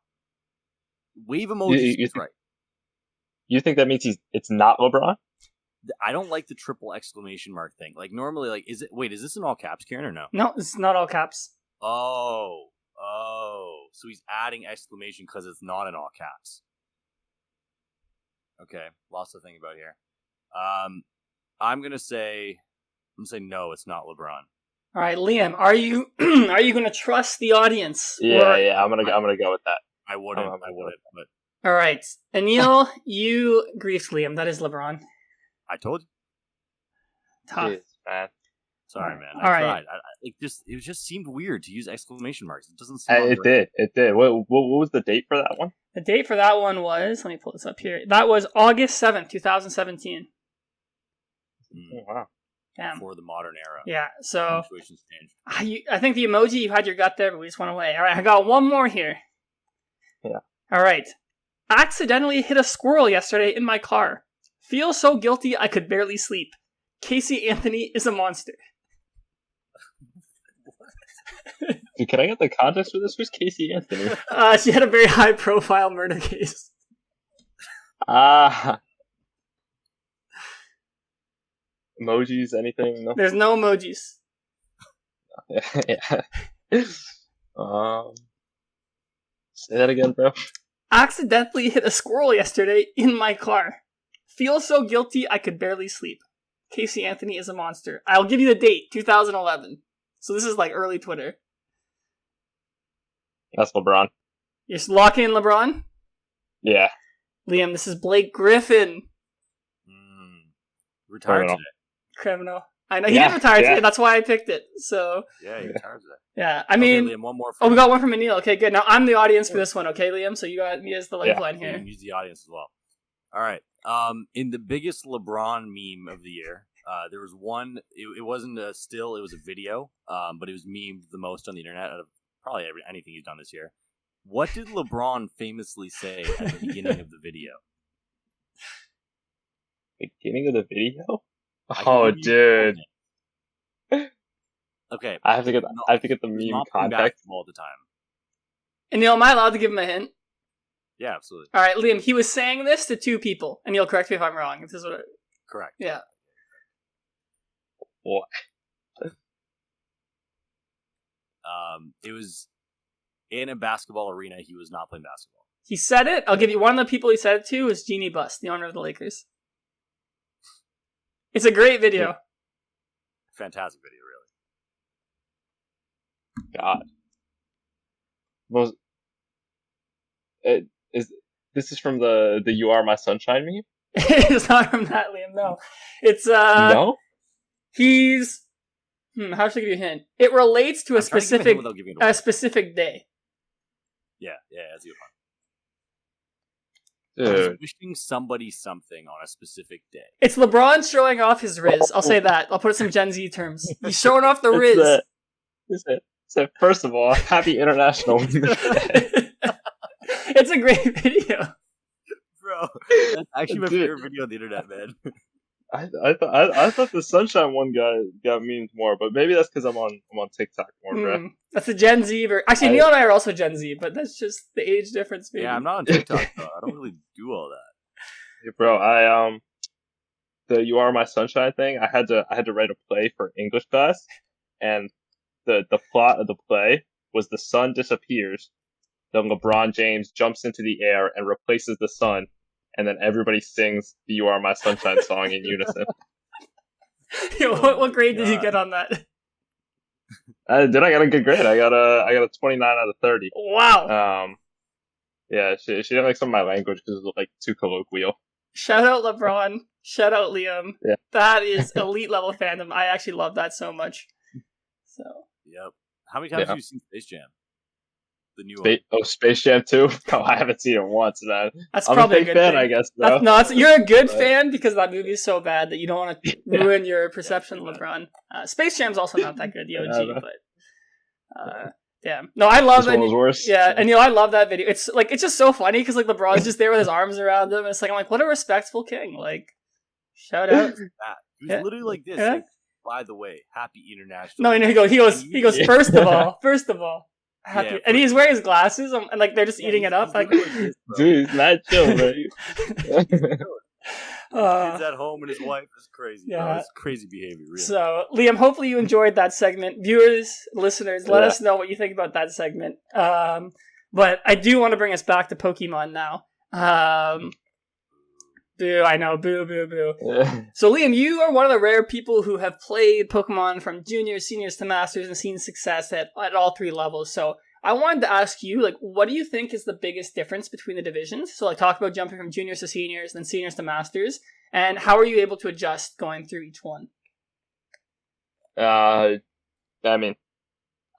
Wave emoji is right. You think that means it's not LeBron? I don't like the triple exclamation mark thing. Like normally, like is this in all caps, Ciaran, or no? No, it's not all caps. Oh, so he's adding exclamation because it's not in all caps. Okay, lots to think about here. I'm gonna say no, it's not LeBron. All right, Liam, are you gonna trust the audience? Yeah, I'm gonna go with that. I wouldn't, but all right, Aneil, you griefed Liam. That is LeBron. I told you. Tough. Jeez, man. Sorry, man. All I tried. right. It just seemed weird to use exclamation marks. It doesn't seem. It did. What was the date for that one? The date for that one was. Let me pull this up here. That was August 7th, 2017. Oh, wow. Damn. For the modern era. Yeah. So. Situations changed. I think the emoji, you had your gut there, but we just went away. All right, I got one more here. Yeah. All right. Accidentally hit a squirrel yesterday in my car. Feel so guilty I could barely sleep. Casey Anthony is a monster. Dude, can I get the context for this? Who's Casey Anthony? She had a very high-profile murder case. Emojis, anything? No? There's no emojis. Yeah. Say that again, bro. Accidentally hit a squirrel yesterday in my car. Feel so guilty I could barely sleep. Casey Anthony is a monster. I'll give you the date, 2011. So this is like early Twitter. That's LeBron. You're just locking in LeBron? Yeah. Liam, this is Blake Griffin. Retired today. Criminal. I know, he did retire today, that's why I picked it. So yeah, he retired today. Yeah, I mean... Okay, Liam, one more. We got one from Aneil. Okay, good. Now I'm the audience for this one, okay, Liam? So you got me as the lifeline here. You can use the audience as well. All right. In the biggest LeBron meme of the year, there was one. It wasn't a still; it was a video. But it was memed the most on the internet out of probably anything he's done this year. What did LeBron famously say at the beginning of the video? Beginning of the video? Oh, dude. Okay. I have to get the meme context all the time. Aneil, am I allowed to give him a hint? Yeah, absolutely. All right, Liam. He was saying this to two people, and you'll correct me if I'm wrong. If this is what. Correct. Yeah. What? It was in a basketball arena. He was not playing basketball. He said it. I'll give you one of the people he said it to was Jeannie Buss, the owner of the Lakers. It's a great video. Yeah. Fantastic video, really. God. This is from the "You Are My Sunshine" meme? It's not from that, Liam. No, it's no. He's how should I give you a hint? It relates to a specific day. Yeah, that's a good one. Dude. Wishing somebody something on a specific day. It's LeBron showing off his Riz. I'll say that. I'll put some Gen Z terms. He's showing off the Riz. So first of all, happy International Women's Day. It's a great video. Bro, that's actually my favorite video on the internet, man. I thought the Sunshine one got memed more, but maybe that's because I'm on TikTok more, bro. That's a Gen Z. Actually, Neil and I are also Gen Z, but that's just the age difference, maybe. Yeah, I'm not on TikTok though. I don't really do all that. Hey, bro, the "You Are My Sunshine" thing. I had to write a play for English class, and the plot of the play was the sun disappears, then LeBron James jumps into the air and replaces the sun, and then everybody sings the "You Are My Sunshine" song in unison. What grade did you get on that? I got a good grade. I got a 29 out of 30. Wow. Yeah, she didn't like some of my language because it was like too colloquial. Shout out LeBron. Shout out Liam. Yeah. That is elite level fandom. I actually love that so much. So. Yep. How many times have you seen Space Jam? The new one. Oh, Space Jam 2? No, I haven't seen it once, man. That's I'm probably a big a good fan, thing. I guess. Bro. You're a good fan because that movie is so bad that you don't want to ruin your perception of LeBron. Space Jam's also not that good, the OG, but damn. No, I love it. This one was worse. Yeah, and I love that video. It's just so funny because like LeBron's just there with his arms around him. And it's like I'm like, what a respectful king. Like, shout out. He was literally like this. Yeah. Like, by the way, happy International. No, he goes. First of all, happy, and he's wearing his glasses, and like they're just eating it up. Like, dude, he's not chill, bro. Kids at home and his wife is crazy. Yeah, it's crazy behavior. Really. So, Liam, hopefully you enjoyed that segment. Viewers, listeners, let us know what you think about that segment. But I do want to bring us back to Pokemon now. Boo, I know, boo. So, Liam, you are one of the rare people who have played Pokemon from juniors, seniors to masters and seen success at all three levels. So, I wanted to ask you, like, what do you think is the biggest difference between the divisions? So, like, talk about jumping from juniors to seniors, then seniors to masters, and how are you able to adjust going through each one? I mean,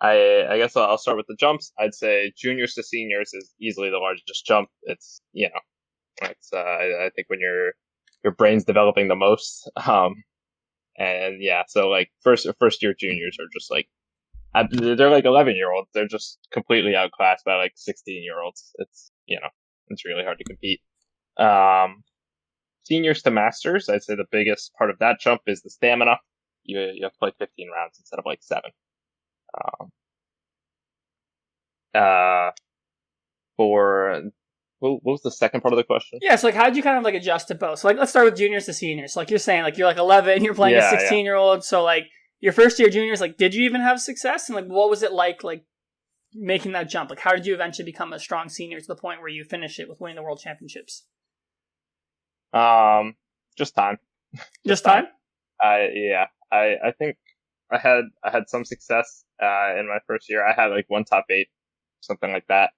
I guess I'll start with the jumps. I'd say juniors to seniors is easily the largest jump. It's, it's I think when your brain's developing the most. And yeah, so like first year juniors are just like, they're like 11-year-olds. They're just completely outclassed by like 16-year-olds. It's, it's really hard to compete. Seniors to masters, I'd say the biggest part of that jump is the stamina. You have to play 15 rounds instead of like 7. What was the second part of the question? Yeah, so like how did you kind of like adjust to both? So like let's start with juniors to seniors. Like you're saying, like you're like 11, you're playing a 16-year-old. So like your first year juniors, like did you even have success? And like what was it like making that jump? Like how did you eventually become a strong senior to the point where you finish it with winning the world championships? Just time. Just time? I think I had some success in my first year. I had like 1 top 8, something like that.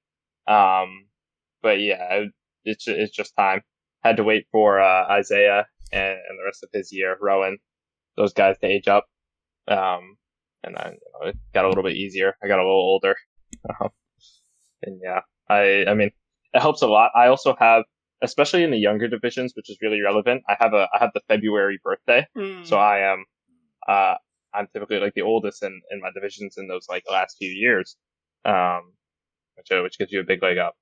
But yeah, it's just time. Had to wait for Isaiah and the rest of his year, Rowan, those guys to age up. And then it got a little bit easier. I got a little older. And yeah, I mean, it helps a lot. I also have, especially in the younger divisions, which is really relevant. I have the February birthday, so I'm typically like the oldest in my divisions in those like last few years, which gives you a big leg up.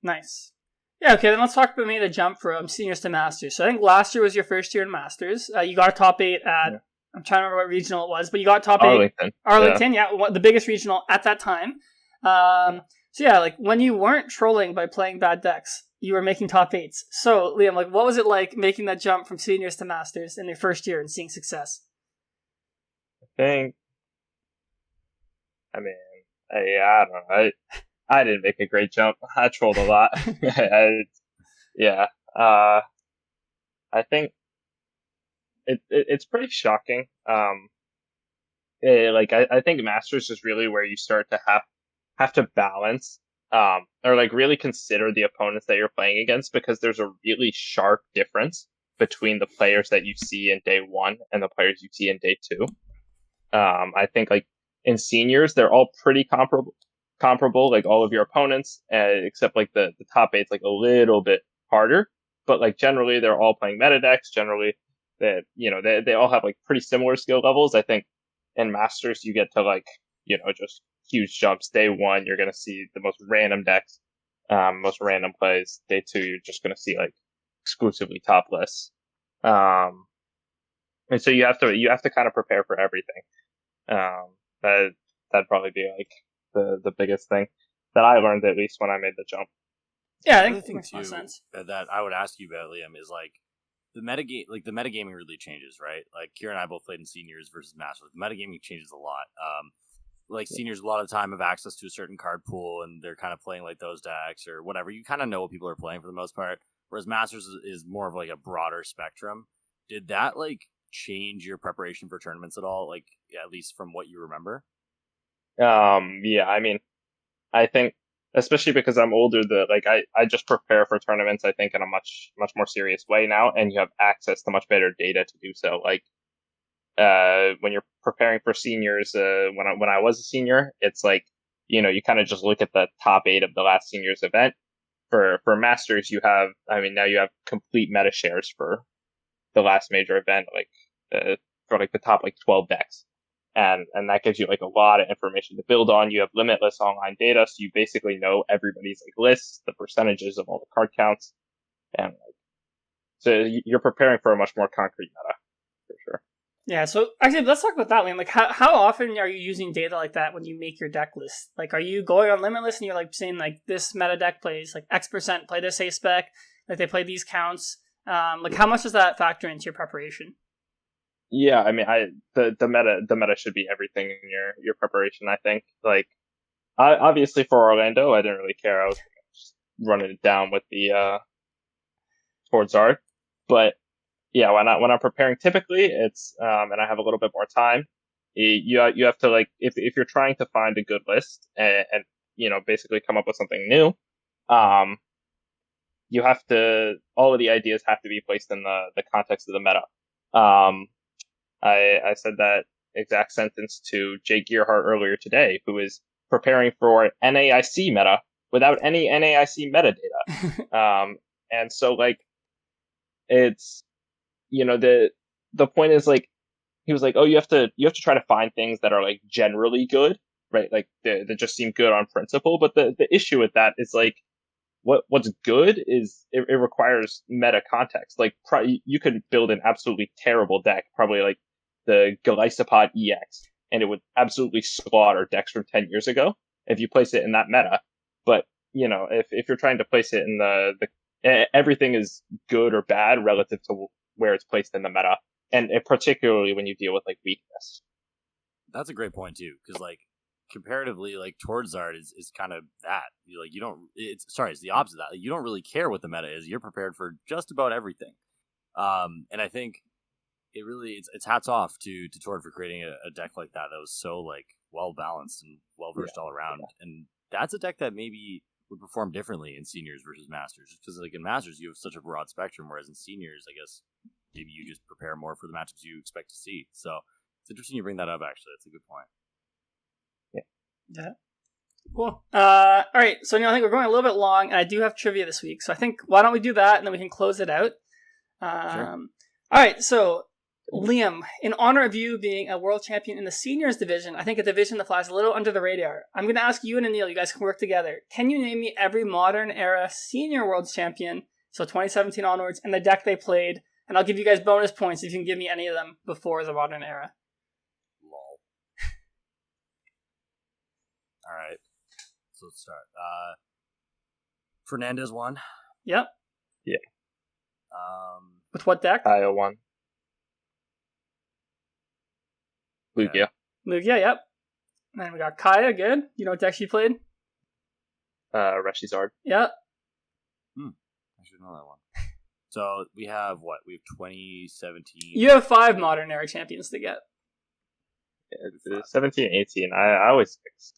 Nice. Yeah, okay, then let's talk about maybe the jump from seniors to masters. So I think last year was your first year in masters. You got a top 8 at, I'm trying to remember what regional it was, but you got top 8. Arlington, yeah, the biggest regional at that time. So yeah, like when you weren't trolling by playing bad decks, you were making top 8s. So Liam, like what was it like making that jump from seniors to masters in your first year and seeing success? I don't know. I didn't make a great jump. I trolled a lot. I think it's pretty shocking. I think Masters is really where you start to have to balance, or like really consider the opponents that you're playing against, because there's a really sharp difference between the players that you see in day 1 and the players you see in day 2. I think like in seniors, they're all pretty comparable, like all of your opponents, except like the top 8's like a little bit harder, but like generally they're all playing meta decks. Generally they all have like pretty similar skill levels. I think in Masters you get to like, just huge jumps. Day 1, you're going to see the most random decks, most random plays. Day 2, you're just going to see like exclusively top lists. And so you have to kind of prepare for everything. That'd probably be like the biggest thing that I learned, at least when I made the jump. Yeah, I think that makes more sense. That I would ask you about, Liam, is like the metagaming really changes, right? Like Ciaran and I both played in seniors versus masters. The metagaming changes a lot. Seniors a lot of the time have access to a certain card pool, and they're kind of playing like those decks or whatever. You kind of know what people are playing for the most part. Whereas masters is more of like a broader spectrum. Did that like change your preparation for tournaments at all? Like, at least from what you remember? Yeah, I mean, I think, especially because I'm older, I just prepare for tournaments, I think, in a much more serious way now, and you have access to much better data to do so. Like, when you're preparing for seniors, when I was a senior, it's like, you kind of just look at the top 8 of the last seniors event. For masters, now you have complete meta shares for the last major event, for like the top 12 decks. And that gives you like a lot of information to build on. You have limitless online data, so you basically know everybody's like lists, the percentages of all the card counts, and so you're preparing for a much more concrete meta, for sure. Yeah, so actually, let's talk about that, Liam. Like, how often are you using data like that when you make your deck list? Like, are you going on Limitless and you're like saying like this meta deck plays like X% play this A spec, like they play these counts? Like, how much does that factor into your preparation? Yeah, I mean, the meta should be everything in your preparation. I think, like, obviously for Orlando, I didn't really care. I was just running it down with the Charizard, but yeah, when I'm preparing, typically it's and I have a little bit more time. You have to, like, if you're trying to find a good list and basically come up with something new, you have to, all of the ideas have to be placed in the context of the meta. I said that exact sentence to Jake Gearhart earlier today, who is preparing for NAIC meta without any NAIC metadata. And so, like, it's, the point is, like, he was like, oh, you have to try to find things that are like generally good, right? Like that just seem good on principle. But the issue with that is, like, what's good is it requires meta context. Like, you could build an absolutely terrible deck, probably like the Galisopod EX, and it would absolutely slaughter decks from 10 years ago if you place it in that meta. But if you're trying to place it in the everything is good or bad relative to where it's placed in the meta, and particularly when you deal with like weakness. That's a great point too, because like comparatively, like Charizard is kind of that. It's the opposite of that. Like, you don't really care what the meta is. You're prepared for just about everything. And I think it's hats off to Tord for creating a deck like that was so like well balanced and well versed all around. Yeah. And that's a deck that maybe would perform differently in seniors versus masters, because like in masters you have such a broad spectrum, whereas in seniors, I guess maybe you just prepare more for the matchups you expect to see. So it's interesting you bring that up. Actually, that's a good point. Yeah. Cool. All right. So I think we're going a little bit long, and I do have trivia this week. So I think, why don't we do that, and then we can close it out. Sure. All right. So Liam, in honor of you being a world champion in the seniors division, I think a division that flies a little under the radar, I'm going to ask you and Aneil, you guys can work together. Can you name me every modern era senior world champion, so 2017 onwards, and the deck they played? And I'll give you guys bonus points if you can give me any of them before the modern era. Lol. All right. So let's start. Fernandez won. Yep. Yeah. With what deck? Kyle won. Lugia. Lugia, yep. And then we got Kaya, good. You know what deck she played? Reshizard. Yep. I should know that one. So we have what? We have 2017. You have 5 modern era champions to get. Yeah, 17, 18. I always fix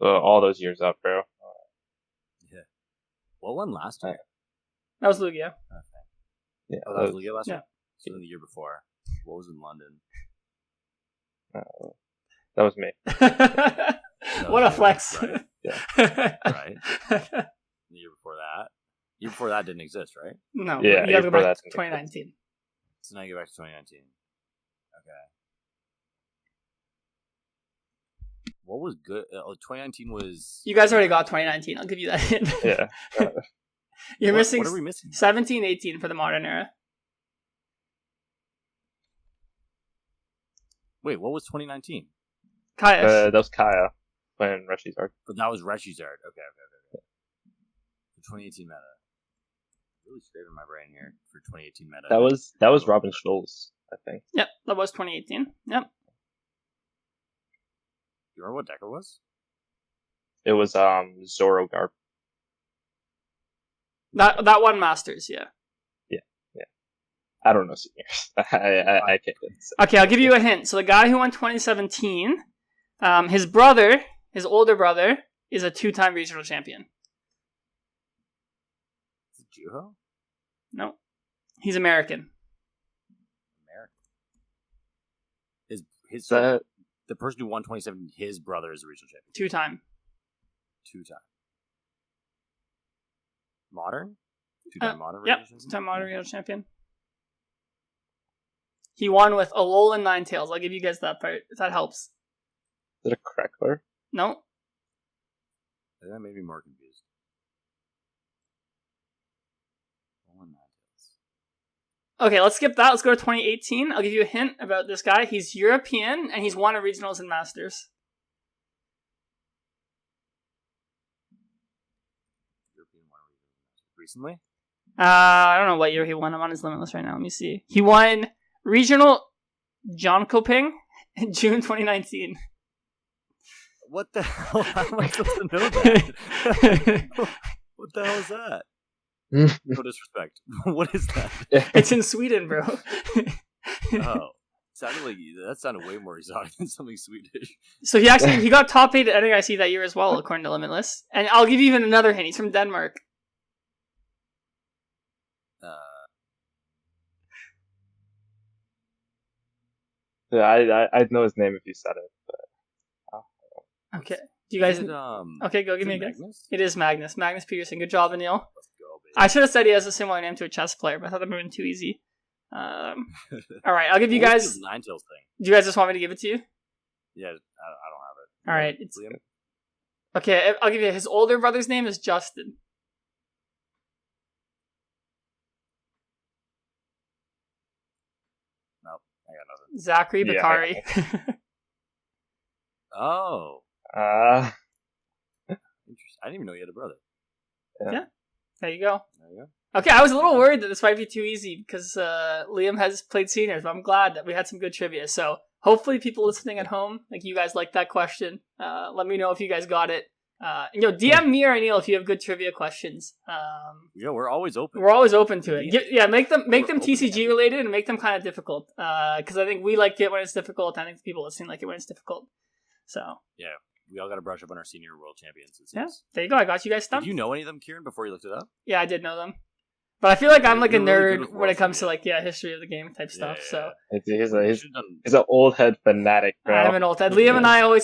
all those years up, bro. Yeah. What won last year? That was Lugia. Okay. Yeah. Oh, that was Lugia last year? Yeah. So the year before. What was in London? That was me. What a flex. Right. Yeah. Right. The year before that. The year before that didn't exist, right? No. Yeah. You have to go back to 2019. So now you go back to 2019. Okay. What was good? 2019 was... You guys already got 2019. I'll give you that hint. Yeah. You're missing... What are we missing? 17, 18 for the modern era. Wait, what was 2019? Kaya. That was Kaya playing Charizard. But that was Charizard. Okay. The 2018 meta. Really scraping my brain here for 2018 meta. That was Robin Schulz, I think. Yep, that was 2018. Yep. You remember what deck it was? It was Zoro Garp. That one Masters, yeah. I don't know seniors. I can't. Okay, I'll give you a hint. So the guy who won 2017, his brother, his older brother, is a 2-time regional champion. Is it Juho? No, he's American. The person who won 2017, his brother is a regional champion. 2-time. 2-time. Modern? 2-time modern. Yep, 2-time modern regional champion. He won with Alolan Ninetales. I'll give you guys that part, if that helps. Is it a Crackler? No. That made me more confused. Alolan Ninetales. Okay, let's skip that. Let's go to 2018. I'll give you a hint about this guy. He's European, and he's won a regionals and masters. European won a regionals and masters. Recently? I don't know what year he won. I'm on his Limitless right now. Let me see. He won regional Jonkoping in June 2019. What the hell? How am I supposed to know that? What the hell is that? No disrespect. What is that? It's in Sweden, bro. Oh. That sounded way more exotic than something Swedish. So he got top 8 at NAIC that year as well, according to Limitless. And I'll give you even another hint. He's from Denmark. Yeah, I'd know his name if you said it. But, okay. Do you guys? Okay, go give me a guess. It is Magnus. Magnus Peterson. Good job, Aneil. Let's go, baby. I should have said he has a similar name to a chess player, but I thought that would have been too easy. All right, I'll give you guys. This Ninetales thing. Do you guys just want me to give it to you? Yeah, I don't have it. All right. Okay, I'll give you his older brother's name is Justin. Nope, I got nothing. Zachary Bakari. Oh. Interesting. I didn't even know you had a brother. Yeah. There you go. Okay, I was a little worried that this might be too easy because Liam has played seniors, but I'm glad that we had some good trivia. So hopefully people listening at home, like you guys liked that question. Let me know if you guys got it. DM me or Aneil if you have good trivia questions. Yeah, we're always open. We're always open to it. Yeah, make them TCG related and make them kind of difficult. Because I think we like it when it's difficult. I think the people listening like it when it's difficult. So yeah, we all got to brush up on our senior world champions. Yeah, there you go. I got you guys stumped. Did you know any of them, Ciaran, before you looked it up? Yeah, I did know them. But I feel like I'm like a nerd really when it comes to like history of the game type stuff. So he's an old head fanatic, bro. I'm an old head. Liam and I are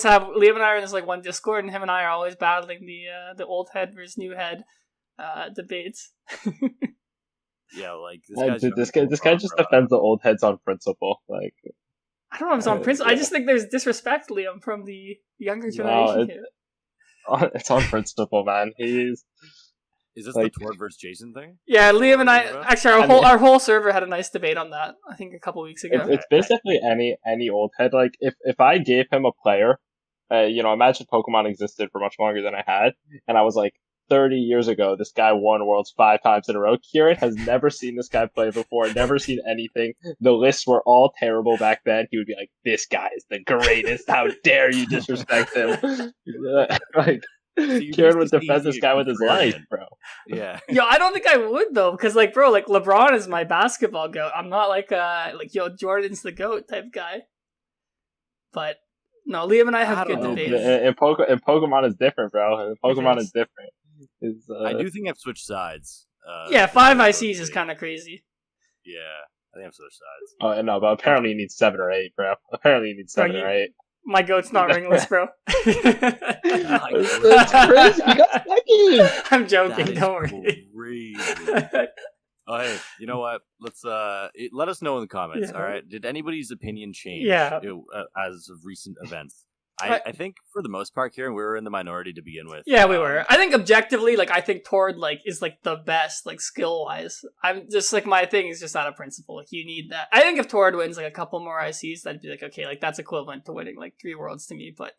in this like one Discord, and him and I are always battling the old head versus new head debates. Yeah, like this guy just defends the old heads on principle. Like I don't know if it's on principle. I just think there's disrespect, Liam, from the younger generation here. It's on principle, man. Is this like, the Tord versus Jason thing? Yeah, Liam and I actually our whole server had a nice debate on that. I think a couple weeks ago. It's basically any old head. Like if I gave him a player, imagine Pokemon existed for much longer than I had, and I was like 30 years ago, this guy won Worlds 5 times in a row. Ciaran has never seen this guy play before, never seen anything. The lists were all terrible back then. He would be like, "This guy is the greatest. How dare you disrespect him?" Like. Ciaran would defend this guy with his life, bro. Yeah. Yo, I don't think I would though, because like, bro, like LeBron is my basketball goat. I'm not like Jordan's the goat type guy. But no, Liam and I have good debates. And Pokemon is different, bro. Pokemon is different. I do think I've switched sides. 5 ICs is kind of crazy. Yeah, I think I've switched sides. Oh no, but apparently you need 7 or 8, bro. Apparently you need 7 or 8. My goat's not ringless, bro. That's crazy. You got Becky. I'm joking. Don't worry. Oh, hey, you know what? Let's let us know in the comments. Yeah. All right. Did anybody's opinion change? Yeah. As of recent events? I think for the most part, Ciaran, we were in the minority to begin with. Yeah, we were. I think objectively, like, I think Tord, like, is, like, the best, like, skill-wise. I'm just, like, my thing is just out of principle. Like, you need that. I think if Tord wins, like, a couple more ICs, that'd be like, okay, like, that's equivalent to winning, like, 3 Worlds to me, but...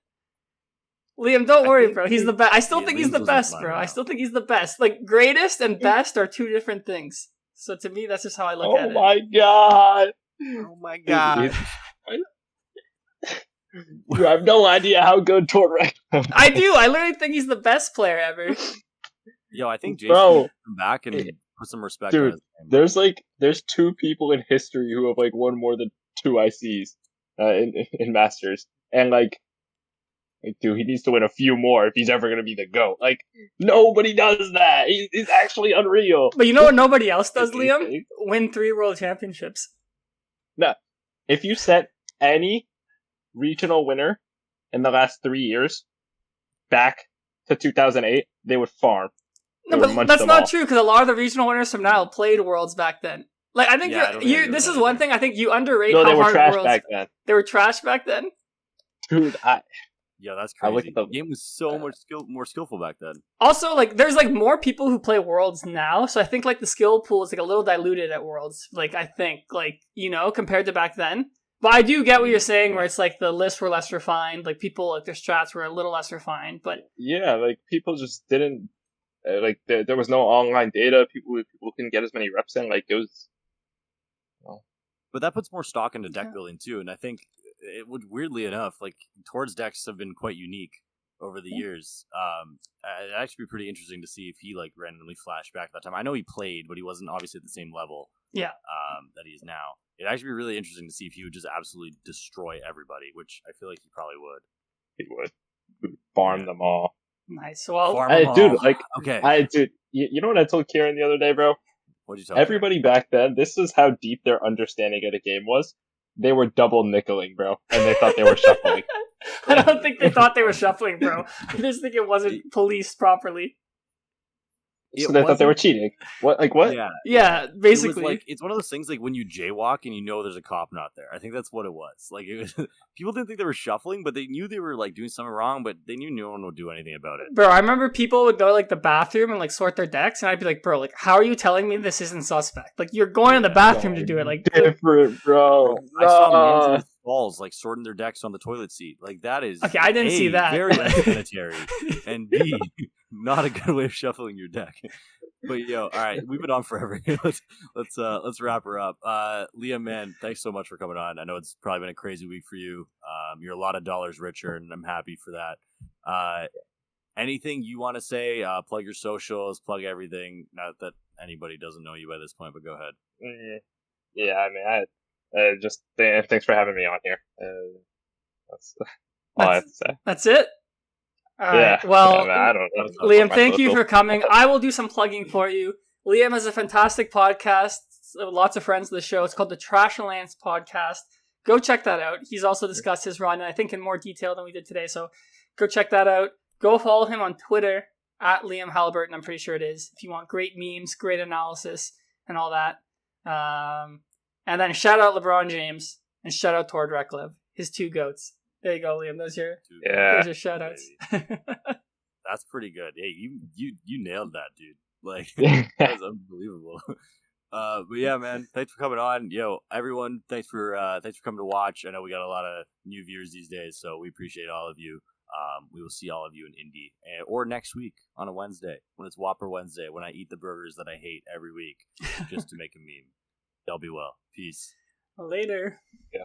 Liam, don't worry, bro. He's the best. I still think he's the best, bro. I still think he's the best. Like, greatest and best are 2 different things. So to me, that's just how I look at it. Oh my god! Oh my god! You have no idea how good Tord I do. I literally think he's the best player ever. Yo, I think Jason should come back and put some respect on his name. There's 2 people in history who have, like, won more than 2 ICs in Masters. And, like, dude, he needs to win a few more if he's ever going to be the GOAT. Like, nobody does that. He's actually unreal. But you know what nobody else does, Liam? Win 3 World Championships. No. If you set any regional winner in the last 3 years back to 2008, they would farm. No, but that's not true, because a lot of the regional winners from now played Worlds back then. Like, I think this is one thing, I think you underrate how hard Worlds... they were trash back then. They were trash back then? Dude, yeah, that's crazy. The game was so much more skillful back then. Also, like, there's, like, more people who play Worlds now, so I think, like, the skill pool is, like, a little diluted at Worlds. Like, I think, like, you know, compared to back then. But I do get what you're saying, where it's, like, the lists were less refined, like, people, like, their strats were a little less refined, but... Yeah, like, people just didn't... like, there was no online data, people couldn't get as many reps in, like, it was... But that puts more stock into deck building, too, and I think... It would, weirdly enough, like, Tord's decks have been quite unique over the years. It'd actually be pretty interesting to see if he, like, randomly flashed back that time. I know he played, but he wasn't obviously at the same level that he is now. It'd actually be really interesting to see if he would just absolutely destroy everybody, which I feel like he probably would. He would. Farm them all. Nice. Well, dude, like, okay. Dude, you know what I told Ciaran the other day, bro? What'd you tell everybody back then, this is how deep their understanding of the game was. They were double nickeling, bro, and they thought they were shuffling. I don't think they thought they were shuffling, bro. I just think it wasn't policed properly. So they thought they were cheating. What? Like what? Yeah, basically. It's one of those things like when you jaywalk and you know there's a cop not there. I think that's what it was. Like, it was, people didn't think they were shuffling, but they knew they were, like, doing something wrong, but they knew no one would do anything about it. Bro, I remember people would go to, like, the bathroom and, like, sort their decks, and I'd be like, bro, like, how are you telling me this isn't suspect? Like, you're going to the bathroom to do it. Like, different, bro. I saw men in balls, like, sorting their decks on the toilet seat. Like, that is okay. I didn't see that. Very unsanitary, and B, not a good way of shuffling your deck. But yo, all right, we've been on forever. let's wrap her up. Liam, man, thanks so much for coming on. I know it's probably been a crazy week for you. You're a lot of dollars richer, and I'm happy for that. Anything you want to say? Plug your socials, plug everything. Not that anybody doesn't know you by this point, but go ahead. Yeah, I mean, I just thanks for having me on here. That's all I have to say. That's it. All right. Well, I don't know. Liam, thank you for coming. I will do some plugging for you. Liam has a fantastic podcast. Lots of friends of the show. It's called the Trash Alliance Podcast. Go check that out. He's also discussed his run, and I think in more detail than we did today. So go check that out. Go follow him on Twitter at Liam Halliburton. I'm pretty sure it is. If you want great memes, great analysis, and all that. And then shout out LeBron James and shout out Tord Reklev, his 2 goats. There you go, Liam. There's your shoutouts. That's pretty good. Hey, you nailed that, dude. Like, that was unbelievable. But yeah, man, thanks for coming on. Yo, everyone, thanks for coming to watch. I know we got a lot of new viewers these days, so we appreciate all of you. We will see all of you in Indy or next week on a Wednesday when it's Whopper Wednesday, when I eat the burgers that I hate every week just to make a meme. Y'all be well. Peace. Later. Yeah.